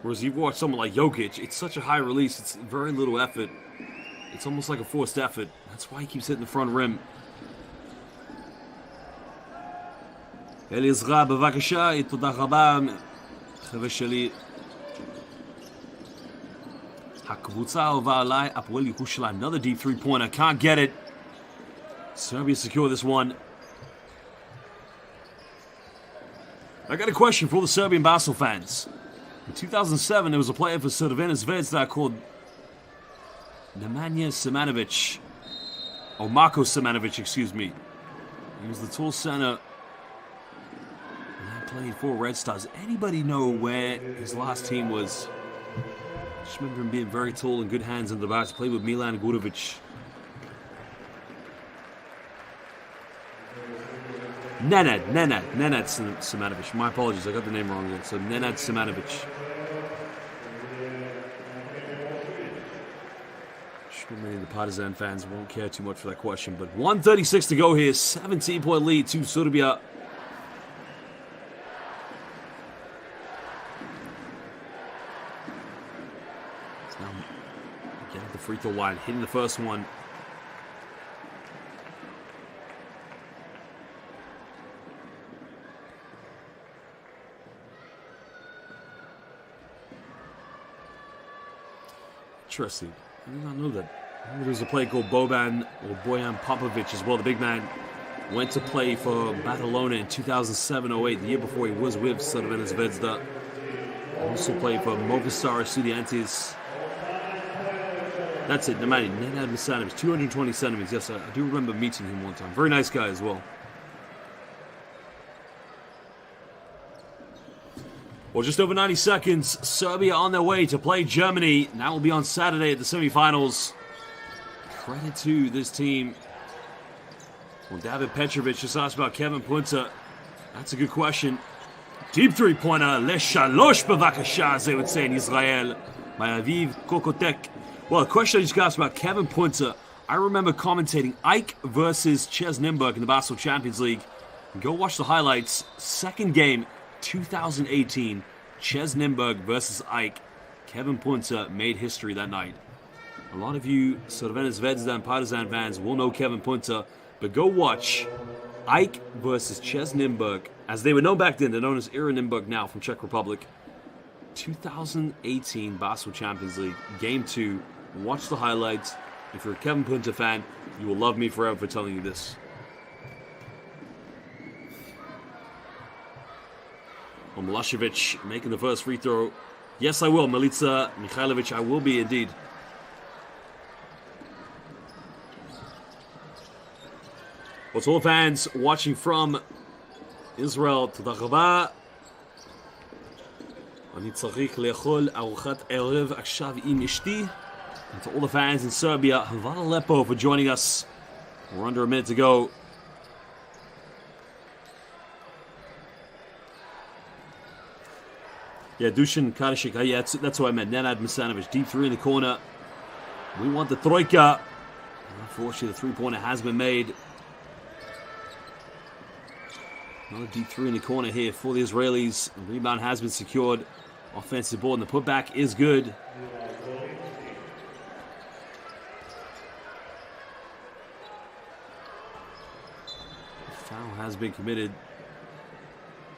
A: Whereas you watch someone like Jokic, it's such a high release, it's very little effort. It's almost like a forced effort. That's why he keeps hitting the front rim. אלי עזרא, בבקשה, תודה רבה, חבר שלי. הקבוצה האהובה עליי, הפועל ירושלים. Another deep three-pointer, can't get it. Serbia secure this one. I got a question for all the Serbian basketball fans. In 2007, there was a player for Crvena Zvezda called Nemanja Simanovic. Or Marko Simanovic, excuse me. He was the tall center. And played for Red Stars. Anybody know where his last team was? I just remember him being very tall and good hands in the back. Played with Milan Gurovic. Nenad Simanovic. My apologies, I got the name wrong again. So Nenad Simanovic. Sure many of the Partizan fans won't care too much for that question, but 1:36 to go here. 17-point lead to Serbia. It's now getting the free throw line, hitting the first one. Interesting. I did not know that. I knew there was a player called Boban or Bojan Popovic as well. The big man went to play for Barcelona in 2007-08, the year before he was with Crvena Zvezda. Also played for Movistar Estudiantes. That's it, Nemanja Misanovic, 220 centimeters. Yes, I do remember meeting him one time. Very nice guy as well. Well, just over 90 seconds, Serbia on their way to play Germany. That will be on Saturday at the semifinals. Credit to this team. Well, David Petrovic just asked about Kevin Punter. That's a good question. Deep three-pointer, le shalosh bevakasha, as they would say in Israel. By Aviv Kokotek. Well, a question I just got asked about Kevin Punter. I remember commentating Ike versus Ches Nimburg in the Basketball Champions League. Go watch the highlights. Second game, 2018, Ches Nimburg versus Ike. Kevin Punter made history that night. A lot of you Crvena Zvezda and Partizan fans will know Kevin Punter, but go watch Ike versus Ches Nimburg, as they were known back then. They're known as Ira Nimburg now, from Czech Republic. 2018 Basketball Champions League, Game 2. Watch the highlights. If you're a Kevin Punter fan, you will love me forever for telling you this. Well, Milosevic making the first free throw. Yes, I will. Milica Mikhailovic, I will be indeed. Well, to all fans watching from Israel, תודה רבה. אני צריך לאכול ארוחת ערב עכשיו עם אשתי. And to all the fans in Serbia, hvala lepo for joining us. We're under a minute to go. Yeah, Dusan Karashik. Yeah, that's what I meant. Nenad Misanovic, deep three in the corner. We want the troika. Unfortunately, the three-pointer has been made. Another deep three in the corner here for the Israelis. The rebound has been secured. Offensive board, and the putback is good. The foul has been committed.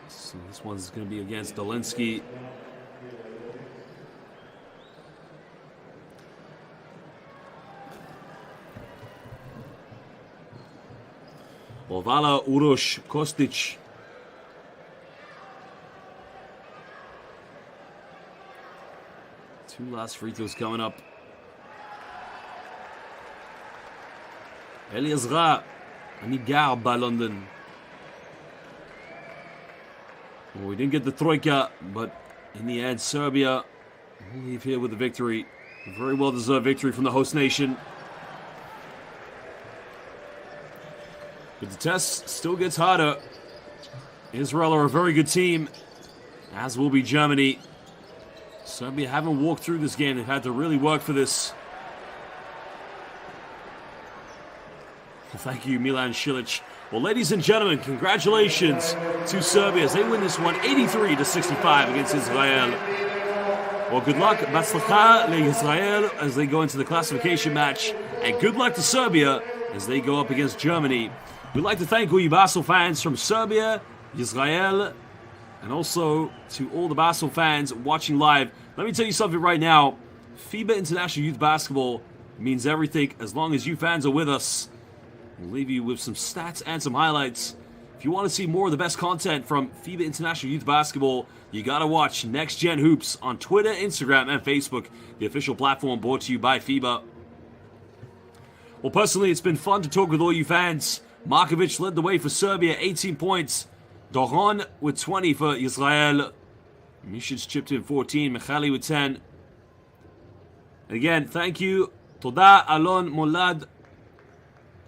A: So this one's going to be against Dolinsky. Ovala, Uroš, Kostic. Two last free throws coming up. Eli Azra, אני גר בלונדון. Well, we didn't get the troika, but in the end, Serbia will leave here with a victory. A very well-deserved victory from the host nation. But the test still gets harder. Israel are a very good team, as will be Germany. Serbia haven't walked through this game. They've had to really work for this. Thank you, Milan Šilić. Well, ladies and gentlemen, congratulations to Serbia as they win this one 83-65 against Israel. Well, good luck, Batzlacha Israel as they go into the classification match, and good luck to Serbia as they go up against Germany. We'd like to thank all you Basel fans from Serbia, Israel, and also to all the Basel fans watching live. Let me tell you something right now. FIBA International Youth Basketball means everything as long as you fans are with us. We'll leave you with some stats and some highlights. If you want to see more of the best content from FIBA International Youth Basketball, you got to watch Next Gen Hoops on Twitter, Instagram, and Facebook, the official platform brought to you by FIBA. Well, personally, it's been fun to talk with all you fans. Markovic led the way for Serbia, 18 points. Doron with 20 for Israel. Micic chipped in 14. Michali with 10. And again, thank you. Toda Alon Molad.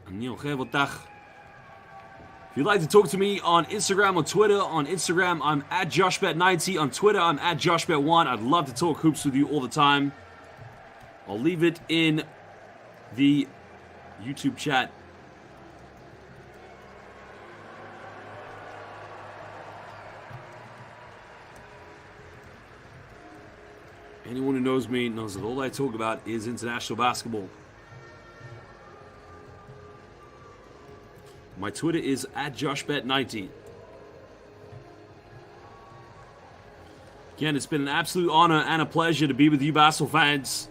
A: If you'd like to talk to me on Instagram or Twitter, on Instagram I'm at JoshBet90, on Twitter I'm at JoshBet1. I'd love to talk hoops with you all the time. I'll leave it in the YouTube chat. Anyone who knows me knows that all I talk about is international basketball. My Twitter is at JoshBet90. Again, it's been an absolute honor and a pleasure to be with you Basel fans.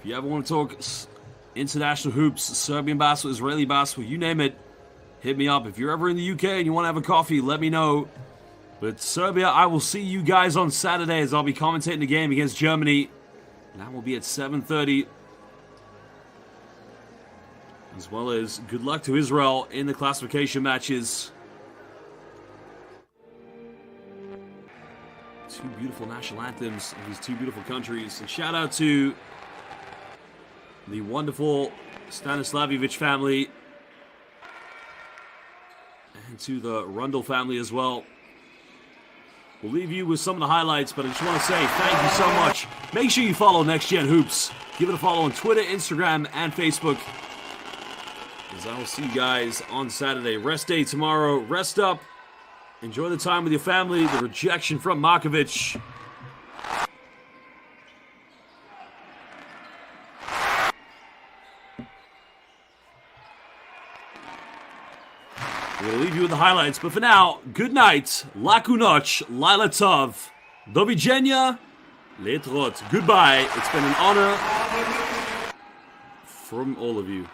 A: If you ever want to talk international hoops, Serbian basketball, Israeli basketball, you name it, hit me up. If you're ever in the UK and you want to have a coffee, let me know. But Serbia, I will see you guys on Saturday as I'll be commentating the game against Germany. That will be at 7:30. As well as good luck to Israel in the classification matches. Two beautiful national anthems of these two beautiful countries. And shout out to the wonderful Stanislavjevic family. And to the Rundle family as well. We'll leave you with some of the highlights, but I just want to say thank you so much. Make sure you follow Next Gen Hoops. Give it a follow on Twitter, Instagram, and Facebook. As I will see you guys on Saturday. Rest day tomorrow. Rest up. Enjoy the time with your family. The rejection from Markovic. We'll leave you with the highlights. But for now, good night. Laku noc. Laila tov. Do widzenia. Letrot. Goodbye. It's been an honor from all of you.